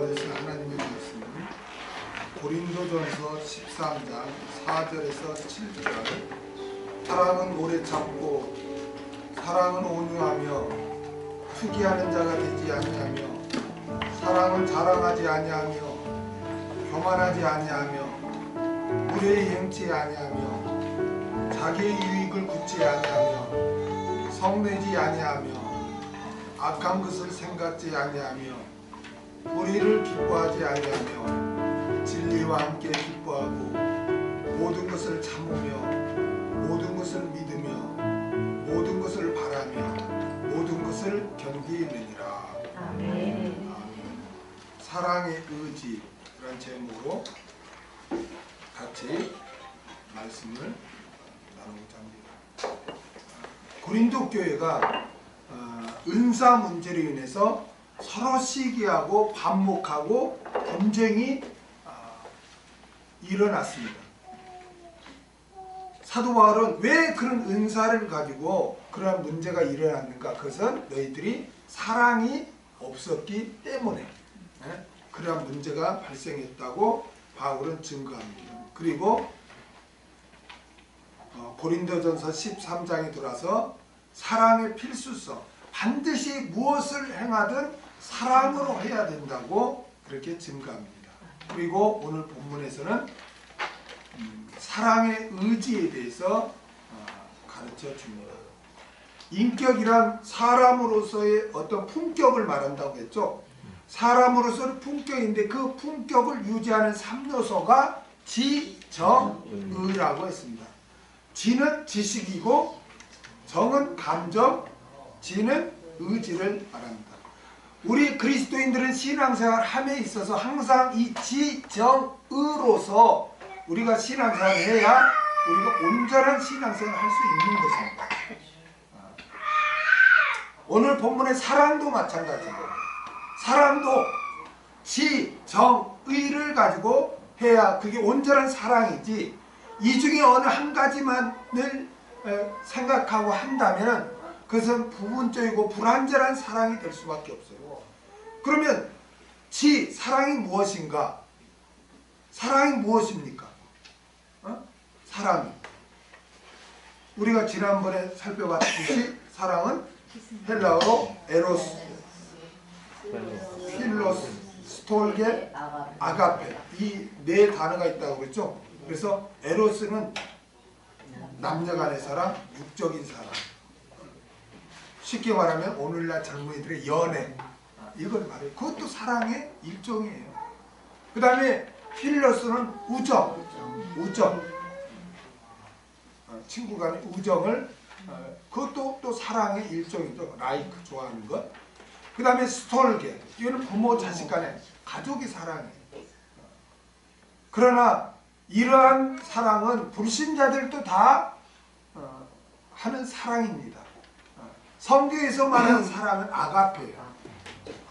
받으신 하나님의 말씀 고린도전서 13장 4절에서 7절. 사랑은 오래 참고 사랑은 온유하며 투기하는 자가 되지 아니하며 사랑은 자랑하지 아니하며 교만하지 아니하며 무례히 행치 아니하며 자기의 유익을 굳지 아니하며 성내지 아니하며 악한 것을 생각지 아니하며 불의를 기뻐하지 아니하며 진리와 함께 기뻐하고 모든 것을 참으며 모든 것을 믿으며 모든 것을 바라며 모든 것을 견디느니라. 아멘. 사랑의 의지 라는 제목으로 같이 말씀을 나누고자 합니다. 고린도 교회가 은사 문제로 인해서 서로 시기하고 반목하고 분쟁이 일어났습니다. 사도 바울은 왜 그런 은사를 가지고 그러한 문제가 일어났는가? 그것은 너희들이 사랑이 없었기 때문에 그러한 문제가 발생했다고 바울은 증거합니다. 그리고 고린도전서 13장에 들어와서 사랑의 필수성, 반드시 무엇을 행하든 사랑으로 해야 된다고 그렇게 증거합니다. 그리고 오늘 본문에서는 사랑의 의지에 대해서 가르쳐 줍니다. 인격이란 사람으로서의 어떤 품격을 말한다고 했죠. 사람으로서는 품격인데 그 품격을 유지하는 3요소가 지, 정, 의라고 했습니다. 지는 지식이고 정은 감정, 지는 의지를 말합니다. 우리 그리스도인들은 신앙생활 함에 있어서 항상 이 지, 정, 의로서 우리가 신앙생활을 해야 우리가 온전한 신앙생활을 할 수 있는 것입니다. 오늘 본문의 사랑도 마찬가지고 사랑도 지, 정, 의를 가지고 해야 그게 온전한 사랑이지 이 중에 어느 한 가지만을 생각하고 한다면 그것은 부분적이고 불완전한 사랑이 될 수밖에 없어요. 그러면 지, 사랑이 무엇인가? 사랑이 무엇입니까? 사랑이 우리가 지난번에 살펴봤듯이 사랑은 헬라어로 에로스, 필로스, 스톨게, 아가페 이 네 단어가 있다고 그랬죠. 그래서 에로스는 남녀 간의 사랑, 육적인 사랑. 쉽게 말하면 오늘날 젊은이들의 연애 이걸 말해요. 그것도 사랑의 일종이에요. 그 다음에 필로스는 우정. 친구 간의 우정을 그것도 또 사랑의 일종이죠. 라이크 좋아하는 것. 그 다음에 스톨게 이거는 부모 자식 간의 가족이 사랑이에요. 그러나 이러한 사랑은 불신자들도 다 하는 사랑입니다. 성경에서 말하는 사랑은 아가페예요.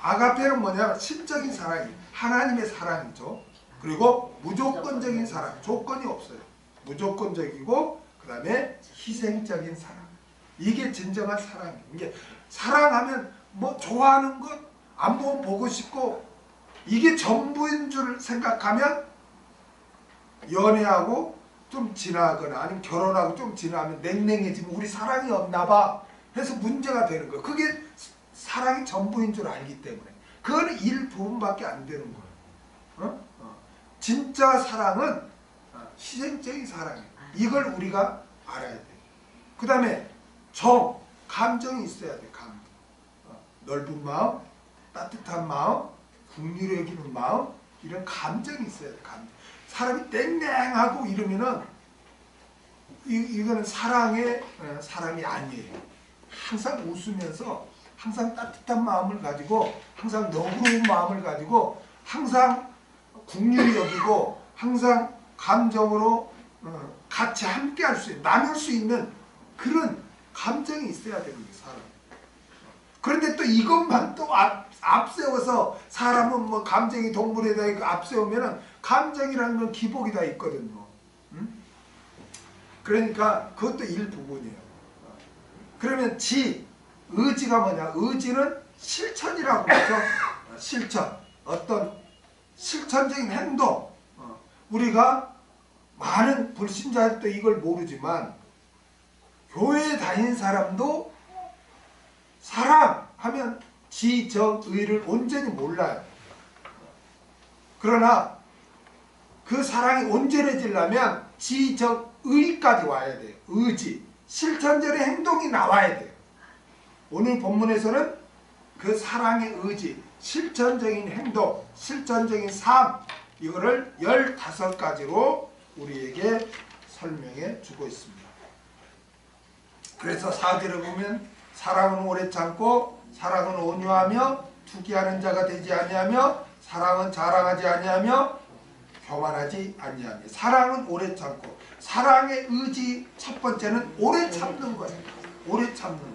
아가페는 뭐냐면 신적인 사랑이에요. 하나님의 사랑이죠. 그리고 무조건적인 사랑, 조건이 없어요. 무조건적이고 그 다음에 희생적인 사랑. 이게 진정한 사랑이에요. 이게 사랑하면 뭐 좋아하는 것, 안 보면 보고 싶고 이게 전부인 줄 생각하면 연애하고 좀 지나거나 아니면 결혼하고 좀 지나면 냉랭해지면 우리 사랑이 없나 봐 해서 문제가 되는 거예요. 그게 사랑이 전부인 줄 알기 때문에 그거는 일부분밖에 안 되는 거예요. 진짜 사랑은 희생적인 사랑이에요. 이걸 우리가 알아야 돼요. 그 다음에 정, 감정이 있어야 돼. 감정. 넓은 마음, 따뜻한 마음, 긍휼히 여기는 마음 이런 감정이 있어야 돼. 감정. 사람이 땡땡하고 이러면은 이거는 사람이 아니에요. 항상 웃으면서 항상 따뜻한 마음을 가지고 항상 너그러운 마음을 가지고 항상 긍휼히 여기고 항상 감정으로 같이 함께 할 수 있는 나눌 수 있는 그런 감정이 있어야 되는 거예요. 사람. 그런데 또 이것만 또 앞세워서 사람은 뭐 감정이 동물에다 있고 앞세우면은 감정이라는 건 기복이 다 있거든요. 그러니까 그것도 일부분이에요. 그러면 의지가 뭐냐? 의지는 실천이라고 그러죠. 실천. 어떤 실천적인 행동. 우리가 많은 불신자들도 이걸 모르지만 교회에 다니는 사람도 사랑하면 지정의를 온전히 몰라요. 그러나 그 사랑이 온전해지려면 지정의까지 와야 돼요. 의지, 실천적인 행동이 나와야 돼요. 오늘 본문에서는 그 사랑의 의지, 실천적인 행동, 실천적인 삶, 이거를 15가지로 우리에게 설명해 주고 있습니다. 그래서 4절에 보면 사랑은 오래 참고 사랑은 온유하며 투기하는 자가 되지 아니하며 사랑은 자랑하지 아니하며 교만하지 아니하며. 사랑은 오래 참고, 사랑의 의지 첫 번째는 오래 참는 거예요. 오래 참는 거.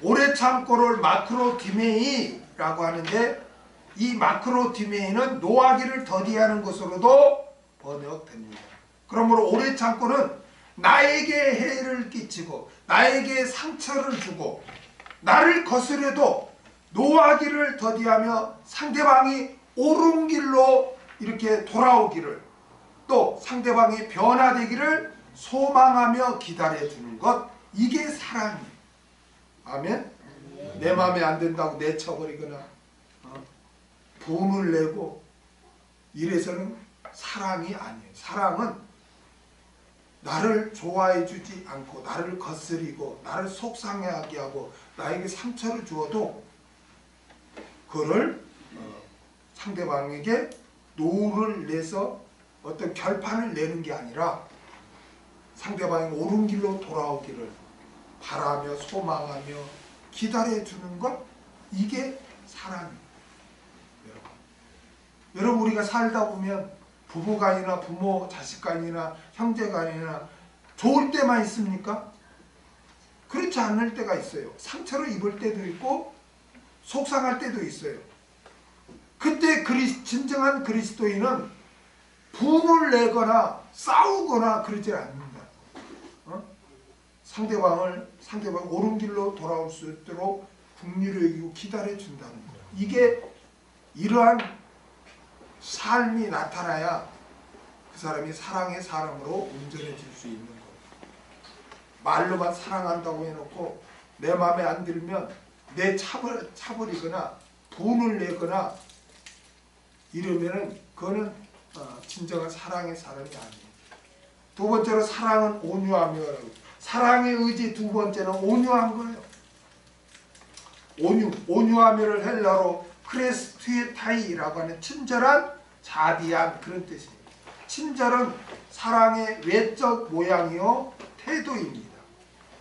오래 참고를 마크로디메이라고 하는데, 이 마크로디메이는 노하기를 더디하는 것으로도 번역됩니다. 그러므로 오래 참고는 나에게 해를 끼치고 나에게 상처를 주고 나를 거스려도 노하기를 더디하며 상대방이 옳은 길로 이렇게 돌아오기를, 또 상대방이 변화되기를 소망하며 기다려주는 것, 이게 사랑이에요. 아멘? 내 마음에 안 든다고 내쳐버리거나 분을 내고 이래서는 사랑이 아니에요. 사랑은 나를 좋아해 주지 않고 나를 거스리고 나를 속상해하게 하고 나에게 상처를 주어도 그를 상대방에게 노를 내서 어떤 결판을 내는 게 아니라 상대방이 옳은 길로 돌아오기를 바라며 소망하며 기다려주는 것, 이게 사랑입니다. 여러분, 우리가 살다 보면 부부간이나 부모 자식간이나 형제간이나 좋을 때만 있습니까? 그렇지 않을 때가 있어요. 상처를 입을 때도 있고 속상할 때도 있어요. 그때 진정한 그리스도인은 분을 내거나 싸우거나 그러지 않는다. 상대방이 옳은 길로 돌아올 수 있도록 긍휼히 여기고 기다려준다는 거예요. 이게 이러한 삶이 나타나야 그 사람이 사랑의 사람으로 온전해질 수 있는 거예요. 말로만 사랑한다고 해놓고 내 마음에 안 들면 내 차버리거나 분을 내거나 이러면은 그거는 진정한 사랑의 사람이 아니에요. 두 번째로 사랑은 온유하며라고. 사랑의 의지 두 번째는 온유한 거예요. 온유하며를 헬라로 크레스투에타이라고 하는 친절한, 자비한, 그런 뜻이에요. 친절은 사랑의 외적 모양이요 태도입니다.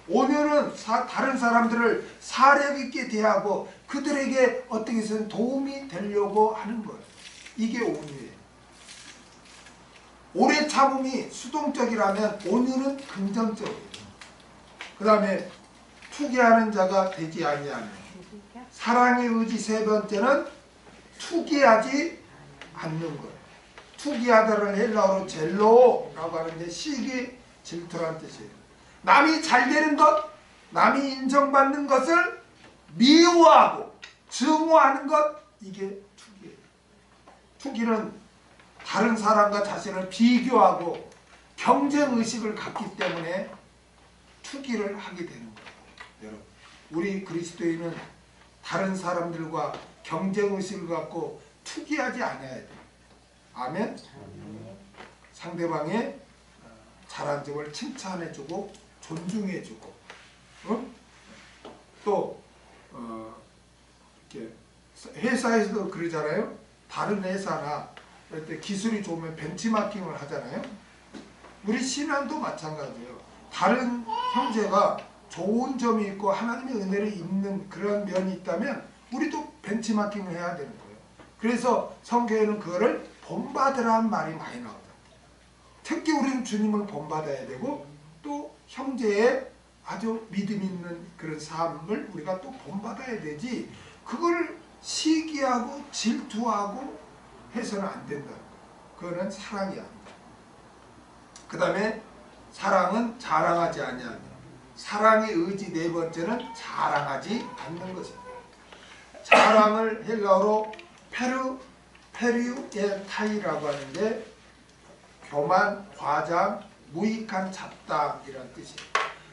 온유는 다른 사람들을 사력 있게 대하고 그들에게 어떻게 해서든 도움이 되려고 하는 거예요. 이게 온유예요. 오래 참음이 수동적이라면 온유는 긍정적이에요. 그 다음에 투기하는 자가 되지 아니하며. 사랑의 의지 세 번째는 투기하지 않는 거예요. 투기하다를 헬라어로 젤로라고 하는데 시기, 질투라는 뜻이에요. 남이 잘 되는 것, 남이 인정받는 것을 미워하고 증오하는 것, 이게 투기예요. 투기는 다른 사람과 자신을 비교하고 경쟁의식을 갖기 때문에 투기를 하게 되는 거예요. 여러분, 우리 그리스도인은 다른 사람들과 경쟁의식을 갖고 투기하지 않아야 돼요. 아멘? 상대방의 잘한 점을 칭찬해주고 존중해주고, 또 이렇게 회사에서도 그러잖아요. 다른 회사나 이럴 때 기술이 좋으면 벤치마킹을 하잖아요. 우리 신앙도 마찬가지예요. 다른 형제가 좋은 점이 있고 하나님의 은혜를 입는 그런 면이 있다면 우리도 벤치마킹을 해야 되는 거예요. 그래서 성경에는 그거를 본받으라는 말이 많이 나오죠. 특히 우리는 주님을 본받아야 되고 또 형제의 아주 믿음 있는 그런 삶을 우리가 또 본받아야 되지, 그걸 시기하고 질투하고 해서는 안 된다. 그거는 사랑이 아니다. 그 다음에 사랑은 자랑하지 아니하며. 사랑의 의지 네 번째는 자랑하지 않는 것입니다. 자랑을 헬라어로 페리우에타이라고 하는데 교만, 과장, 무익한 잡담이란 뜻이에요.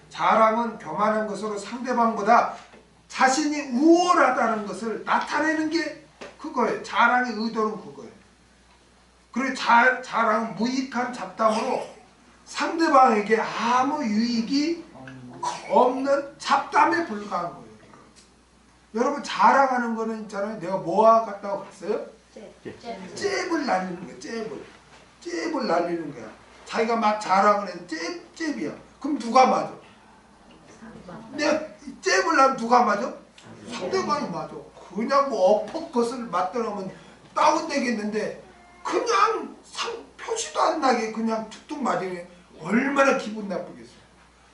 자랑은 교만한 것으로 상대방보다 자신이 우월하다는 것을 나타내는 게 그거예요. 자랑의 의도는 그거예요. 그리고 자랑은 무익한 잡담으로 상대방에게 아무 유익이 없는 잡담에 불과한 거예요. 여러분 자랑하는 거는 있잖아요. 내가 뭐와 같다고 했어요? 잽을 날리는 거야. 잽을 날리는 거야. 자기가 막 자랑을 해도 잽이야. 그럼 누가 맞아? 내가 잽을 날면 누가 맞아? 상대방이 맞아. 그냥 뭐 어퍼컷을 맞더라면 다운되겠는데 그냥 표시도 안 나게 그냥 툭툭 맞으면 얼마나 기분 나쁘겠어요.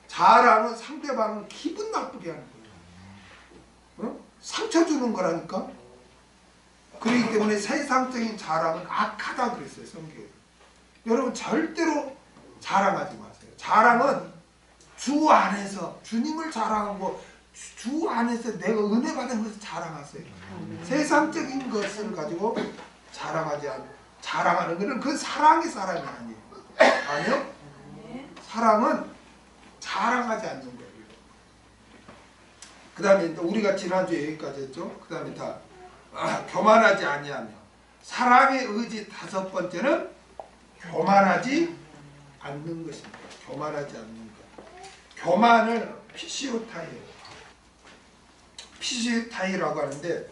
자랑은 상대방은 기분 나쁘게 하는 거예요. 어? 상처 주는 거라니까. 그렇기 때문에 세상적인 자랑은 악하다 그랬어요. 성경에. 여러분 절대로 자랑하지 마세요. 자랑은 주 안에서 주님을 자랑하고 주 안에서 내가 은혜 받은 것을 자랑하세요. 세상적인 것을 가지고 자랑하는 것은 그 사랑의 사람이 아니에요. 아니요? 사랑은 자랑하지 않는 거예요. 그 다음에 우리가 지난주에 여기까지 했죠. 그 다음에 교만하지 아니하며 사랑의 의지 다섯 번째는 교만하지 않는 것입니다. 교만하지 않는 것. 교만을 피시오타이라고 하는데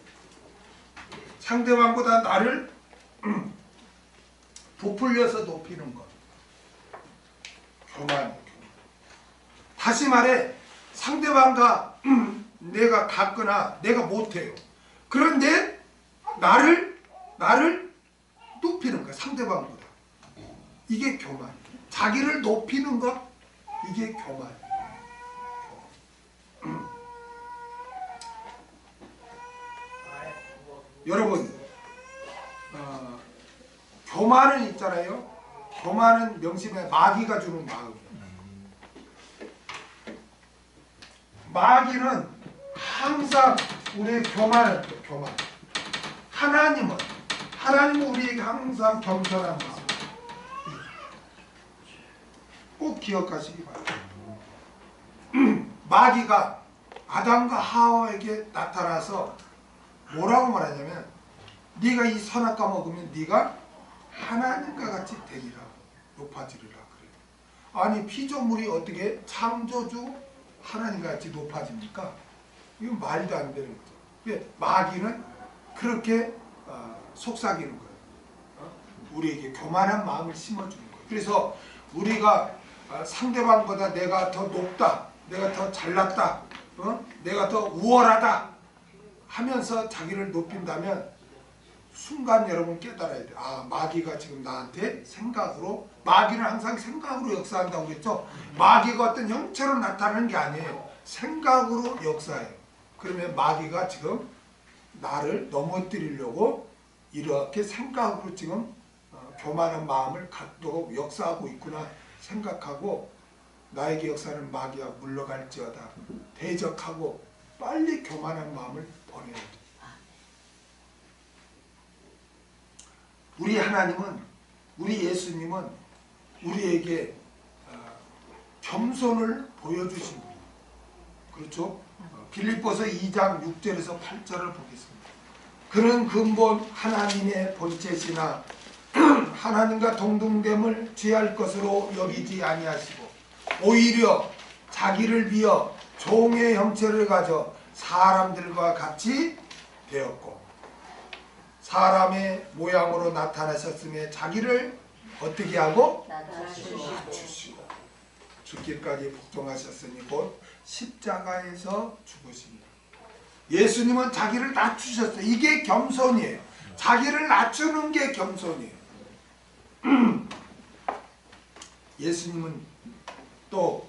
상대방보다 나를 부풀려서 높이는 것. 교만. 다시 말해 상대방과 내가 같거나 내가 못해요. 그런데 나를 높이는 거야. 상대방보다. 이게 교만. 자기를 높이는 것, 이게 교만. 여러분, 교만은 있잖아요. 교만은 명심해 마귀가 주는 마음이에요. 마귀는 항상 우리의 교만. 하나님은 우리에게 항상 겸손한 마음. 꼭 기억하시기 바랍니다. 마귀가 아담과 하와에게 나타나서 뭐라고 말하냐면 네가 이 선악과 먹으면 네가 하나님과 같이 되리라, 높아지리라 그래요. 아니 피조물이 어떻게 창조주 하나님과 같이 높아집니까? 이건 말도 안 되는 거죠. 마귀는 그렇게 속삭이는 거예요. 우리에게 교만한 마음을 심어주는 거예요. 그래서 우리가 상대방보다 내가 더 높다, 내가 더 잘났다, 내가 더 우월하다 하면서 자기를 높인다면 순간 여러분 깨달아야 돼요. 마귀가 지금 나한테 생각으로, 마귀는 항상 생각으로 역사한다고 그랬죠. 마귀가 어떤 형체로 나타나는 게 아니에요. 생각으로 역사해요. 그러면 마귀가 지금 나를 넘어뜨리려고 이렇게 생각으로 지금 교만한 마음을 갖도록 역사하고 있구나 생각하고 나에게 역사하는 마귀가 물러갈지어다 대적하고 빨리 교만한 마음을 버려야 돼. 우리 하나님은, 우리 예수님은 우리에게 겸손을 보여주신 분이에요. 그렇죠? 빌립보서 2장 6절에서 8절을 보겠습니다. 그는 근본 하나님의 본체시나 하나님과 동등됨을 취할 것으로 여기지 아니하시고 오히려 자기를 비어 종의 형체를 가져 사람들과 같이 되었고 사람의 모양으로 나타나셨으며 자기를 어떻게 하고? 낮추시고 죽기까지 복종하셨으니 곧 십자가에서 죽으십니다. 예수님은 자기를 낮추셨어요. 이게 겸손이에요. 자기를 낮추는 게 겸손이에요. 예수님은 또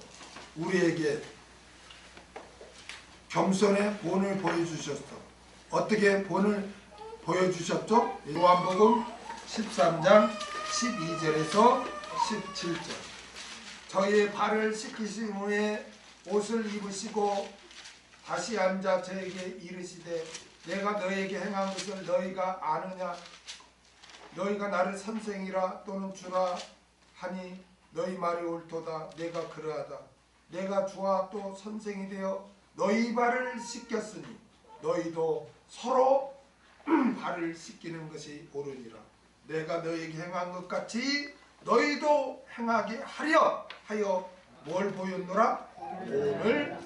우리에게 겸손의 본을 보여주셨어. 어떻게 본을 보여주셨죠? 요한복음 13장 12절에서 17절. 저희의 발을 씻기신 후에 옷을 입으시고 다시 앉아 저에게 이르시되 내가 너에게 행한 것을 너희가 아느냐? 너희가 나를 선생이라 또는 주라 하니 너희 말이 옳도다. 내가 그러하다. 내가 주와 또 선생이 되어 너희 발을 씻겼으니 너희도 서로 발을 씻기는 것이 옳으니라. 내가 너희에게 행한 것 같이 너희도 행하게 하려 하여 뭘 보였노라? 오늘 보였노라.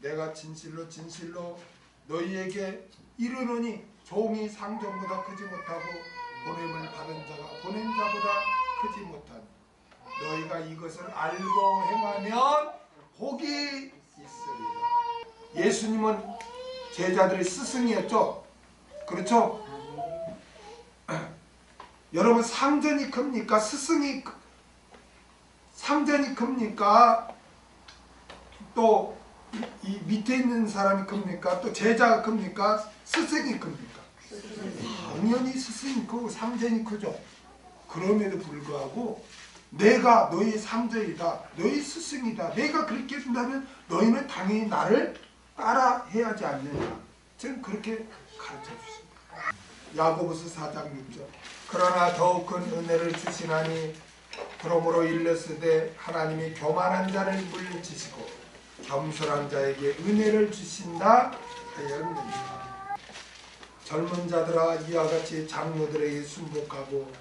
내가 진실로 진실로 너희에게 이르노니 종이 상전보다 크지 못하고 보냄을 받은 자가 보낸 자보다 크지 못하니 너희가 이것을 알고 행하면 복이 있으리라. 예수님은 제자들의 스승이었죠. 그렇죠? 여러분 상전이 큽니까? 상전이 큽니까? 또 이 밑에 있는 사람이 큽니까? 또 제자가 큽니까? 스승이 큽니까? 당연히 스승이 크고 상전이 크죠. 그럼에도 불구하고 내가 너희 상전이다, 너희 스승이다, 내가 그렇게 한다면 너희는 당연히 나를 따라 해야지 않느냐. 저는 그렇게 가르쳐 주십니다. 야고보서 4장 6절. 그러나 더욱 큰 은혜를 주시나니 그러므로 일렀으되 하나님이 교만한 자를 물리치시고 겸손한 자에게 은혜를 주신다 하였느니라. 젊은 자들아 이와 같이 장로들에게 순복하고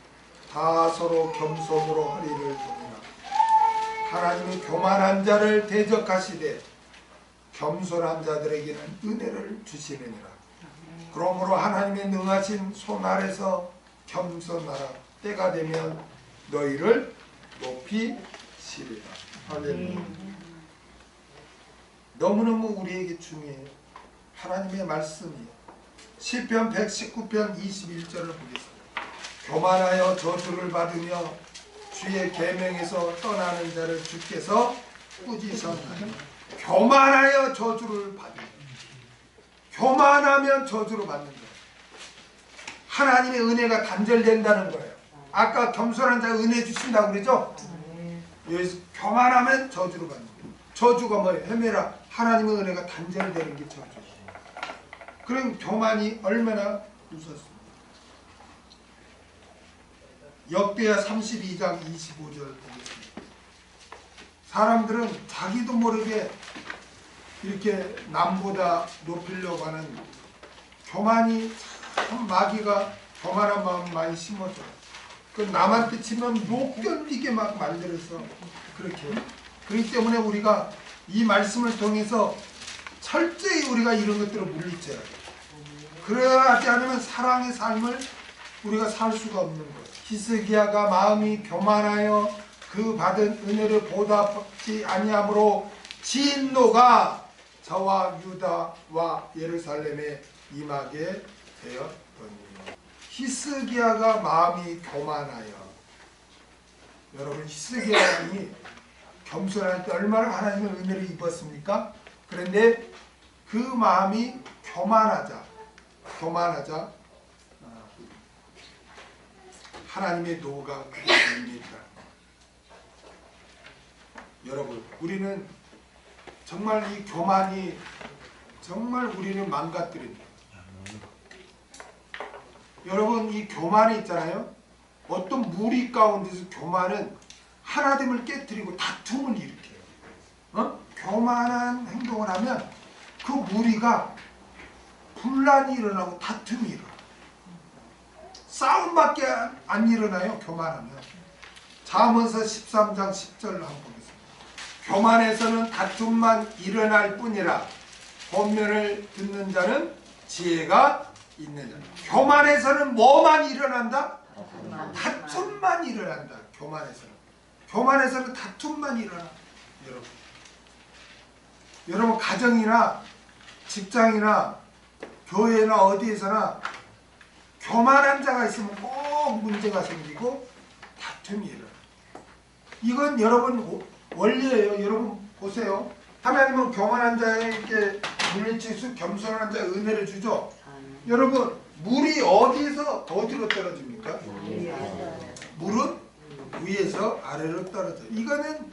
다 서로 겸손으로 허리를 두니라. 하나님이 교만한 자를 대적하시되 겸손한 자들에게는 은혜를 주시느니라. 그러므로 하나님의 능하신 손 아래서 겸손하라. 때가 되면 너희를 높이시리라. 할렐루야. 너무너무 우리에게 중요해요. 하나님의 말씀이 시편 119편 21절을 보겠습니다. 교만하여 저주를 받으며 주의 계명에서 떠나는 자를 주께서 꾸짖으셨나니. 교만하여 저주를 받으며, 교만하면 저주를 받는 거예요. 하나님의 은혜가 단절된다는 거예요. 아까 겸손한 자 은혜 주신다고 그러죠? 여기서 교만하면 저주를 받는 거예요. 저주가 뭐예요? 헤매라. 하나님의 은혜가 단절되는 게 저주예요. 그럼 교만이 얼마나 무섭습니까? 역대하 32장 25절 보겠습니다. 사람들은 자기도 모르게 이렇게 남보다 높이려고 하는 교만이 참 마귀가 교만한 마음 많이 심어줘요. 그 남한테 치면 못 견디게 막 만들어서 그렇게. 그렇기 때문에 우리가 이 말씀을 통해서 철저히 우리가 이런 것들을 물리쳐야 돼요. 그러지 않으면 사랑의 삶을 우리가 살 수가 없는 거예요. 히스기야가 마음이 교만하여 그 받은 은혜를 보답하지 아니함으로 진노가 저와 유다와 예루살렘에 임하게 되었더니. 히스기야가 마음이 교만하여. 여러분 히스기야이 겸손할 때 얼마나 하나님의 은혜를 입었습니까? 그런데 그 마음이 교만하자 하나님의 노가 그에 임했다. 여러분 우리는 정말 이 교만이 정말 우리는 망가뜨립니다. 여러분 이 교만이 있잖아요. 어떤 무리 가운데서 교만은 하나됨을 깨뜨리고 다툼을 일으켜요. 교만한 행동을 하면 그 무리가 분란이 일어나고 다툼이 일어나요. 싸움밖에 안 일어나요. 교만하면. 잠언서 13장 10절을 한번 보겠습니다. 교만에서는 다툼만 일어날 뿐이라 본면을 듣는 자는 지혜가 있는 자. 교만에서는 뭐만 일어난다? 다툼만 일어난다. 교만에서는 다툼만 일어나. 여러분 가정이나 직장이나 교회나 어디에서나 교만한 자가 있으면 꼭 문제가 생기고 다툼이 일어나. 이건 여러분 원리예요. 여러분 보세요. 하나님은 교만한 자에게 물리치수 겸손한 자에 은혜를 주죠. 여러분 물이 어디에서 어디로 떨어집니까? 물은 위에서 아래로 떨어져요. 이거는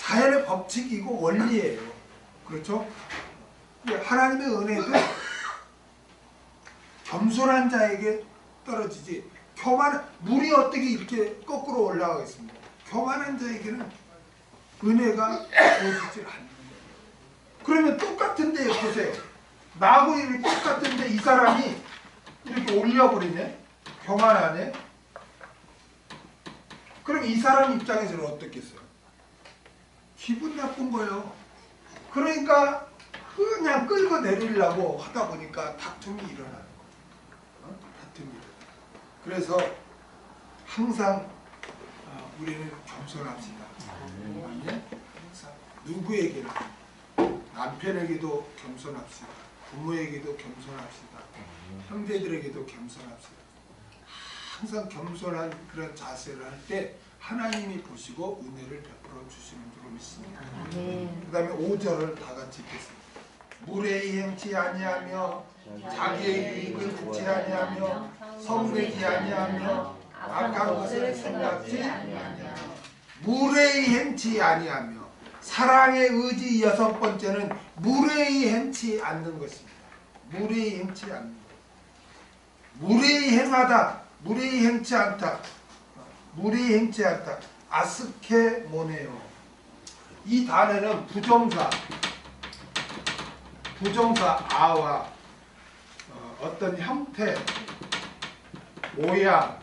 자연의 법칙이고 원리예요. 그렇죠? 하나님의 은혜도 겸손한 자에게 떨어지지. 물이 어떻게 이렇게 거꾸로 올라가겠습니까? 교만한 자에게는 은혜가 주어지질 않는 거예요. 그러면 똑같은데 보세요. 나하고 이렇게 똑같은데 이 사람이 이렇게 올려버리네. 교만하네. 그럼 이 사람 입장에서는 어떻겠어요? 기분 나쁜 거예요. 그러니까 그냥 끌고 내리려고 하다 보니까 다툼이 일어나는 거예요. 다툼이 일어나요. 그래서 항상 우리는 겸손합시다. 항상 누구에게나 남편에게도 겸손합시다. 부모에게도 겸손합시다. 형제들에게도 겸손합시다. 항상 겸손한 그런 자세를 할 때 하나님이 보시고 은혜를 베풀어 주시는 줄로 믿습니다. 그 다음에 5절을 다 같이 읽겠습니다. 무례히 행치 아니하며 자기의 유익을 구치 아니하며 성내지 아니하며 악한 것을 생각지 아니하며 무례히 행치 아니하며 사랑의 의지 6번째는 무례히 행치 않는 것입니다. 무례히 행치 않는 것. 무례히 행하다, 무례히 행치 않다, 무례히 행치 않다. 아스케모네요. 이 단어는 부정사 아와 어떤 형태, 모양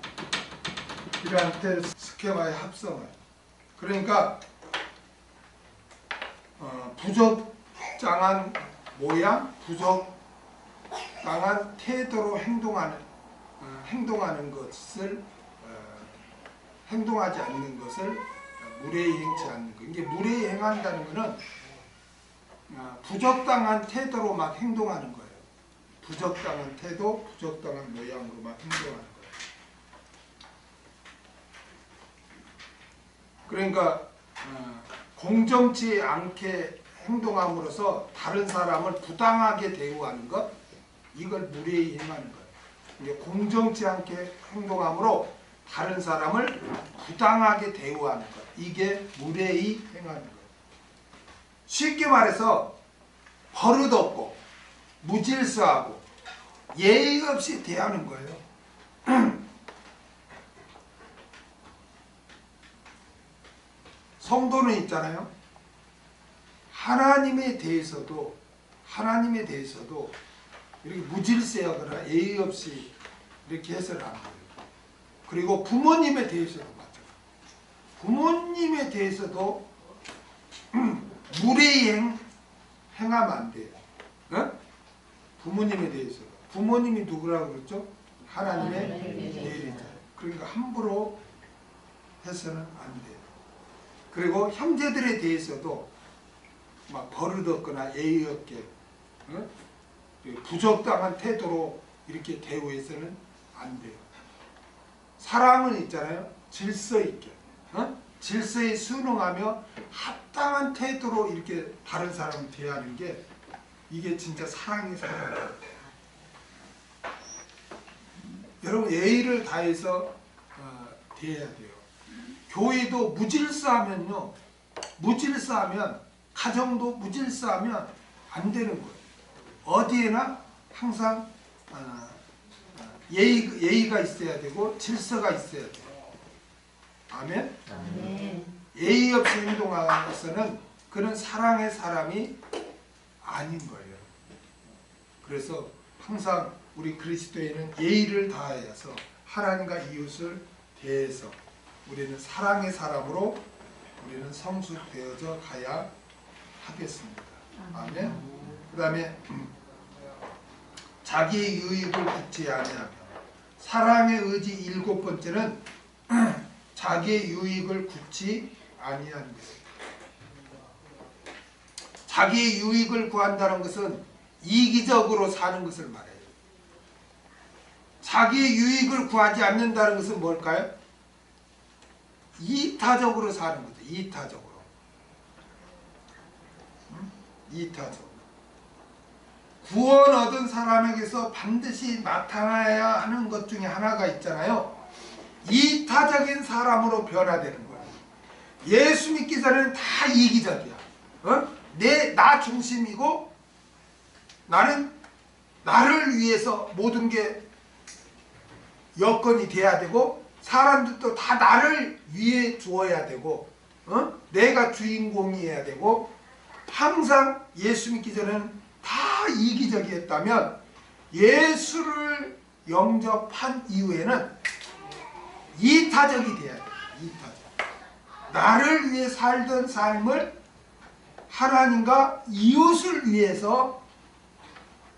이런 스케마의 합성을. 그러니까 부적당한 모양, 부적당한 태도로 행동하는 것을 행동하지 않는 것을 무례히 행치 않는 것. 이게 무례히 행한다는 것은 부적당한 태도로 막 행동하는 거예요. 부적당한 태도, 부적당한 모양으로 막 행동하는 거예요. 그러니까 공정치 않게 행동함으로써 다른 사람을 부당하게 대우하는 것, 이걸 무례히 행하는 거예요. 이게 공정치 않게 행동함으로 다른 사람을 부당하게 대우하는 것, 이게 무례히 행하는 거예요. 쉽게 말해서 버릇없고 무질서하고 예의 없이 대하는 거예요. 성도는 있잖아요. 하나님에 대해서도 이렇게 무질서하거나 예의 없이 이렇게 해서는 안 돼요. 그리고 부모님에 대해서도 마찬가지예요. 부모님에 대해서도 무례히 행하면 안 돼요. 어? 부모님에 대해서도. 부모님이 누구라고 그랬죠? 하나님의 대리자. 그러니까 함부로 해서는 안 돼요. 그리고 형제들에 대해서도 막 버릇없거나 예의 없게 부적당한 태도로 이렇게 대우해서는 안 돼요. 사랑은 있잖아요. 질서 있게, 질서에 순응하며 합당한 태도로 이렇게 다른 사람을 대하는 게 이게 진짜 사랑의 사랑이에요. 여러분 예의를 다해서 대해야 돼요. 교회도 무질서하면요, 가정도 무질서하면 안 되는 거예요. 어디에나 항상 예의가 있어야 되고 질서가 있어야 돼요. 아멘? 예의 없이 행동하서는 그는 사랑의 사람이 아닌 거예요. 그래서 항상 우리 그리스도인은 예의를 다하여서 하나님과 이웃을 대해서 우리는 사랑의 사람으로 우리는 성숙되어져 가야 하겠습니다. 아멘. 그 다음에 자기의 유익을 굳지 아니하며 사랑의 의지 7번째는 자기의 유익을 굳지 아니하는 것입니다. 자기의 유익을 구한다는 것은 이기적으로 사는 것을 말해요. 자기의 유익을 구하지 않는다는 것은 뭘까요? 이타적으로 사는 거죠. 이타적으로. 이타적으로. 구원 얻은 사람에게서 반드시 나타나야 하는 것 중에 하나가 있잖아요. 이타적인 사람으로 변화되는 거예요. 예수 믿기 전에는 다 이기적이야. 나 중심이고 나는 나를 위해서 모든 게 여건이 돼야 되고 사람들도 다 나를 위해 주어야 되고 내가 주인공이어야 되고 항상 예수 믿기 전에는 다 이기적이었다면 예수를 영접한 이후에는 이타적이 돼야 돼. 이타적. 나를 위해 살던 삶을 하나님과 이웃을 위해서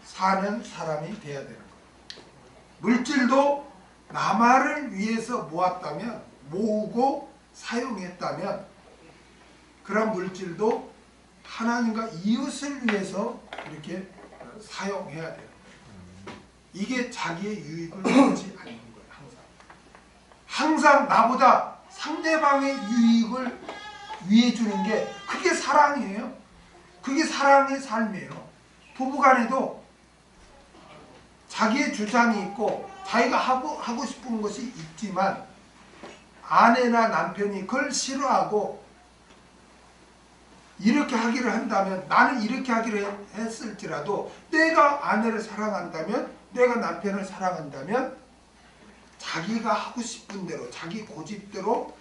사는 사람이 돼야 되는 거예요. 물질도 남을 위해서 모았다면, 모으고 사용했다면 그런 물질도 하나님과 이웃을 위해서 이렇게 사용해야 돼요. 이게 자기의 유익을 주지 않는 거예요. 항상 나보다 상대방의 유익을 위해 주는 게 그게 사랑이에요. 그게 사랑의 삶이에요. 부부간에도 자기의 주장이 있고 자기가 하고 싶은 것이 있지만 아내나 남편이 그걸 싫어하고 이렇게 하기를 한다면, 나는 이렇게 하기를 했을지라도 내가 아내를 사랑한다면, 내가 남편을 사랑한다면 자기가 하고 싶은 대로 자기 고집대로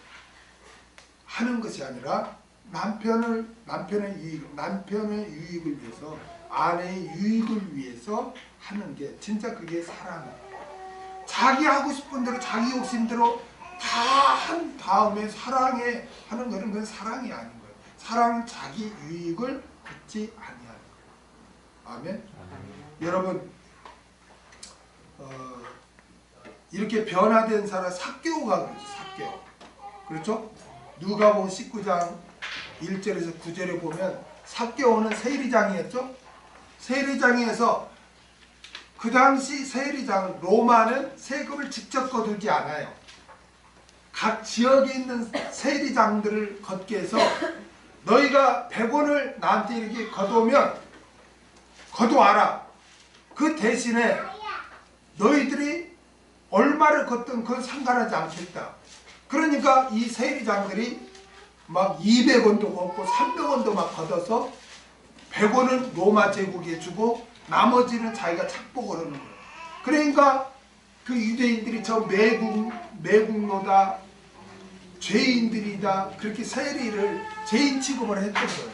하는 것이 아니라 남편의 유익을 위해서, 아내의 유익을 위해서 하는 게 진짜 그게 사랑이에요. 자기 하고 싶은 대로 자기 욕심대로 다 한 다음에 사랑해 하는 것은 그건 사랑이 아닌 거예요. 사랑은 자기 유익을 걷지 아니하는 거예요. 아멘. 여러분 이렇게 변화된 사람 삭개오가 그러죠. 삭개오. 그렇죠? 누가복음 19장 1절에서 9절에 보면 삭개오는 세리장이었죠. 세리장에서 그 당시 세리장은 로마는 세금을 직접 거두지 않아요. 각 지역에 있는 세리장들을 걷게 해서 너희가 100원을 나한테 이렇게 거두면 거두어라. 그 대신에 너희들이 얼마를 걷든 그건 상관하지 않겠다. 그러니까 이 세리장들이 막 200원도 걷고 300원도 막 걷어서 100원은 로마 제국에 주고 나머지는 자기가 착복을 하는 거예요. 그러니까 그 유대인들이 저 매국노다, 죄인들이다, 그렇게 세리를 죄인 취급을 했던 거예요.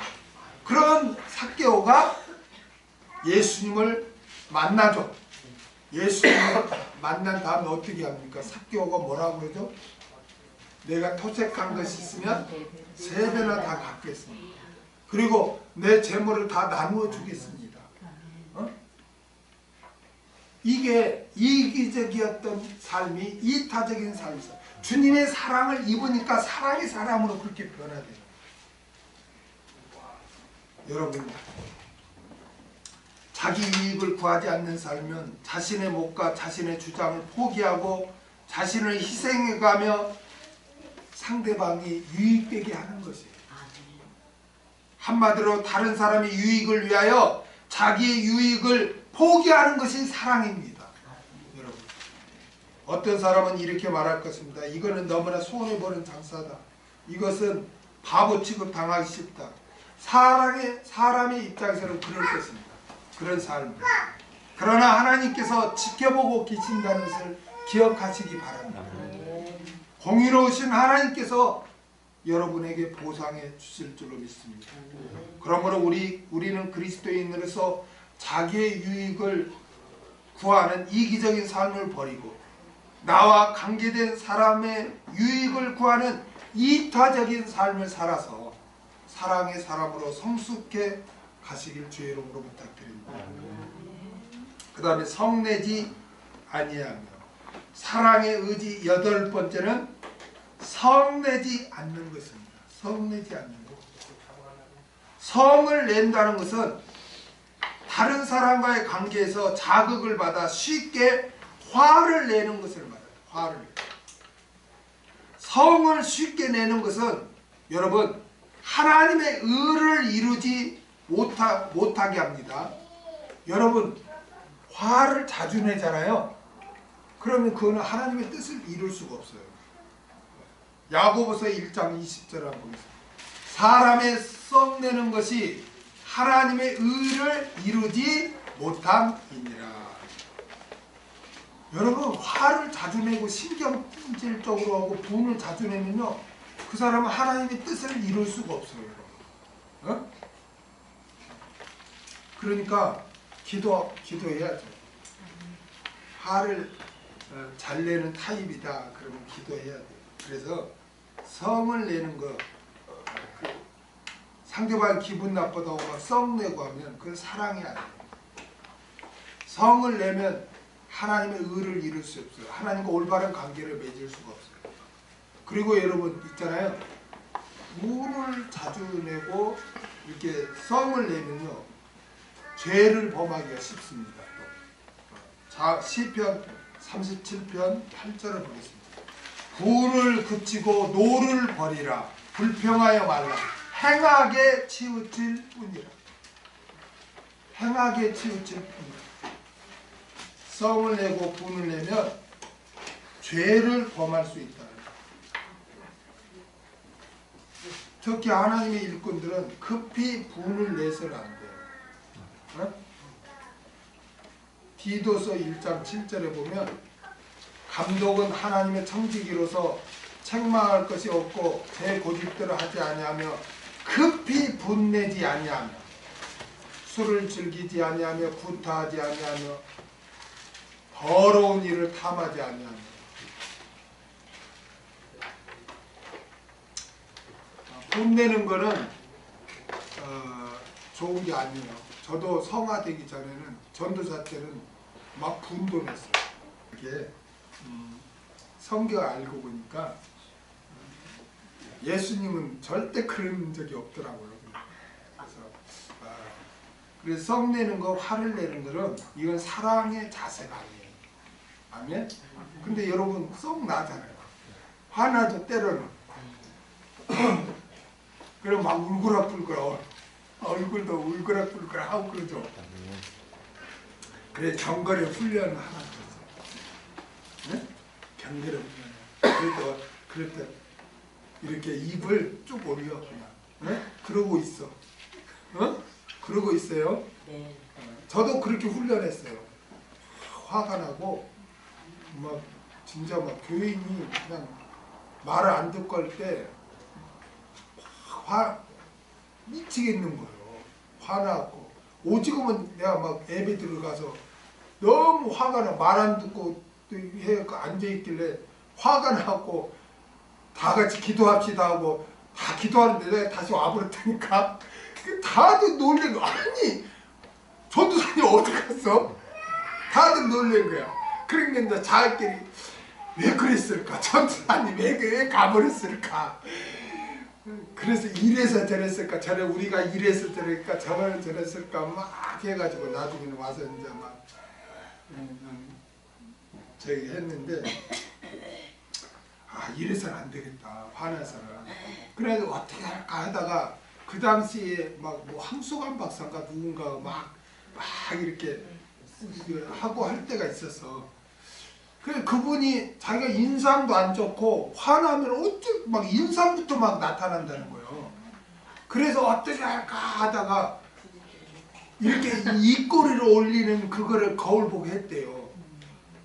그런 삭개오가 예수님을 만나죠. 예수님을 만난 다음에 어떻게 합니까? 삭개오가 뭐라고 그러죠? 내가 토색한 것이 있으면 3배나 다 갚겠습니다. 그리고 내 재물을 다 나누어 주겠습니다. 이게 이기적이었던 삶이 이타적인 삶이었어요. 주님의 사랑을 입으니까 사랑의 사람으로 그렇게 변화돼요. 여러분, 자기 이익을 구하지 않는 삶은 자신의 목과 자신의 주장을 포기하고 자신을 희생해가며 상대방이 유익되게 하는 것이에요. 한마디로 다른 사람의 유익을 위하여 자기의 유익을 포기하는 것이 사랑입니다. 여러분, 어떤 사람은 이렇게 말할 것입니다. 이거는 너무나 손해보는 장사다. 이것은 바보 취급 당하기 쉽다. 사람의 입장에서는 그럴 것입니다. 그런 삶. 그러나 하나님께서 지켜보고 계신다는 것을 기억하시기 바랍니다. 공의로우신 하나님께서 여러분에게 보상해 주실 줄로 믿습니다. 그러므로 우리는 그리스도인으로서 자기의 유익을 구하는 이기적인 삶을 버리고 나와 관계된 사람의 유익을 구하는 이타적인 삶을 살아서 사랑의 사람으로 성숙해 가시길 주의 이름으로 부탁드립니다. 그 다음에 성내지 아니하며, 사랑의 의지 8번째는 성내지 않는 것입니다. 성내지 않는 것. 성을 낸다는 것은 다른 사람과의 관계에서 자극을 받아 쉽게 화를 내는 것을 말해요. 화를. 성을 쉽게 내는 것은 여러분 하나님의 의를 이루지 못하게 합니다. 여러분 화를 자주 내잖아요. 그러면 그거는 하나님의 뜻을 이룰 수가 없어요. 야고보서 1장 20절 한번 보겠습니다. 사람의 썩내는 것이 하나님의 의를 이루지 못함이니라. 여러분, 화를 자주 내고 신경질적으로 하고 분을 자주 내면요, 그 사람은 하나님의 뜻을 이룰 수가 없어요. 여러분. 어? 그러니까 기도해야죠. 화를 잘 내는 타입이다 그러면 기도해야 돼요. 그래서 성을 내는 거, 상대방이 기분 나쁘다고 막 썩내고 하면 그건 사랑이 아니에요. 성을 내면 하나님의 의를 이룰 수 없어요. 하나님과 올바른 관계를 맺을 수가 없어요. 그리고 여러분 있잖아요, 분을 자주 내고 이렇게 성을 내면요, 죄를 범하기가 쉽습니다. 자, 시편 37편 8절을 보겠습니다. 분을 그치고 노를 버리라. 불평하여 말라. 행하게 치우칠 뿐이라. 행하게 치우칠 뿐이라. 성을 내고 분을 내면 죄를 범할 수 있다. 특히 하나님의 일꾼들은 급히 분을 내서는 안 돼요. 어? 디도서 1장 7절에 보면 감독은 하나님의 청지기로서 책망할 것이 없고 제 고집대로 하지 아니하며 급히 분내지 아니하며 술을 즐기지 아니하며 구타하지 아니하며 더러운 일을 탐하지 아니하며. 분내는 거는 좋은 게 아니에요. 저도 성화되기 전에는 전도사 때는 막 분도 냈어요. 이게 성경 알고 보니까 예수님은 절대 그런 적이 없더라고요. 그래서 성 내는 거, 화를 내는 거는 이건 사랑의 자세가 아니에요. 아멘? 근데 여러분 썩 나잖아요. 화나죠, 때로는. 그럼 막 울그락불그락, 얼굴도 울그락불그락 하고 그러죠. 그래, 경건의 훈련을 하나 줬어요. 네? 경건의 훈련. 그럴 때 이렇게 입을 쭉 올려 그냥. 네? 그러고 있어. 어? 그러고 있어요. 네. 저도 그렇게 훈련했어요. 화가 나고 막 진짜 막 교인이 그냥 말을 안 듣고 할 때 화 미치겠는 거예요. 화나고 오지금은 내가 막 예배 들어가서 너무 화가 나, 말 안 듣고 해 앉아있길래 화가 나고 다 같이 기도합시다 하고 다 기도하는데 내가 다시 와버렸다니까. 다들 놀란 거. 아니 전도사님 어디 갔어? 다들 놀란 거야. 그러니까 이제 자기끼리 왜 그랬을까? 전도사님 왜 가버렸을까? 그래서 이래서 저랬을까? 저래 우리가 이래서 저랬을까? 저랬을까? 막 해가지고 나중에는 와서 이제 막 저기 했는데, 아, 이래서는 안 되겠다. 화나서는. 그래서 어떻게 할까 하다가 그 당시에 막 뭐 함수관 박사인가 누군가 막 이렇게 하고 할 때가 있었어. 그래, 그분이 자기가 인상도 안 좋고 화나면 어째 막 인상부터 막 나타난다는 거예요. 그래서 어떻게 할까 하다가 이렇게 입꼬리를 올리는 그거를 거울 보게 했대요.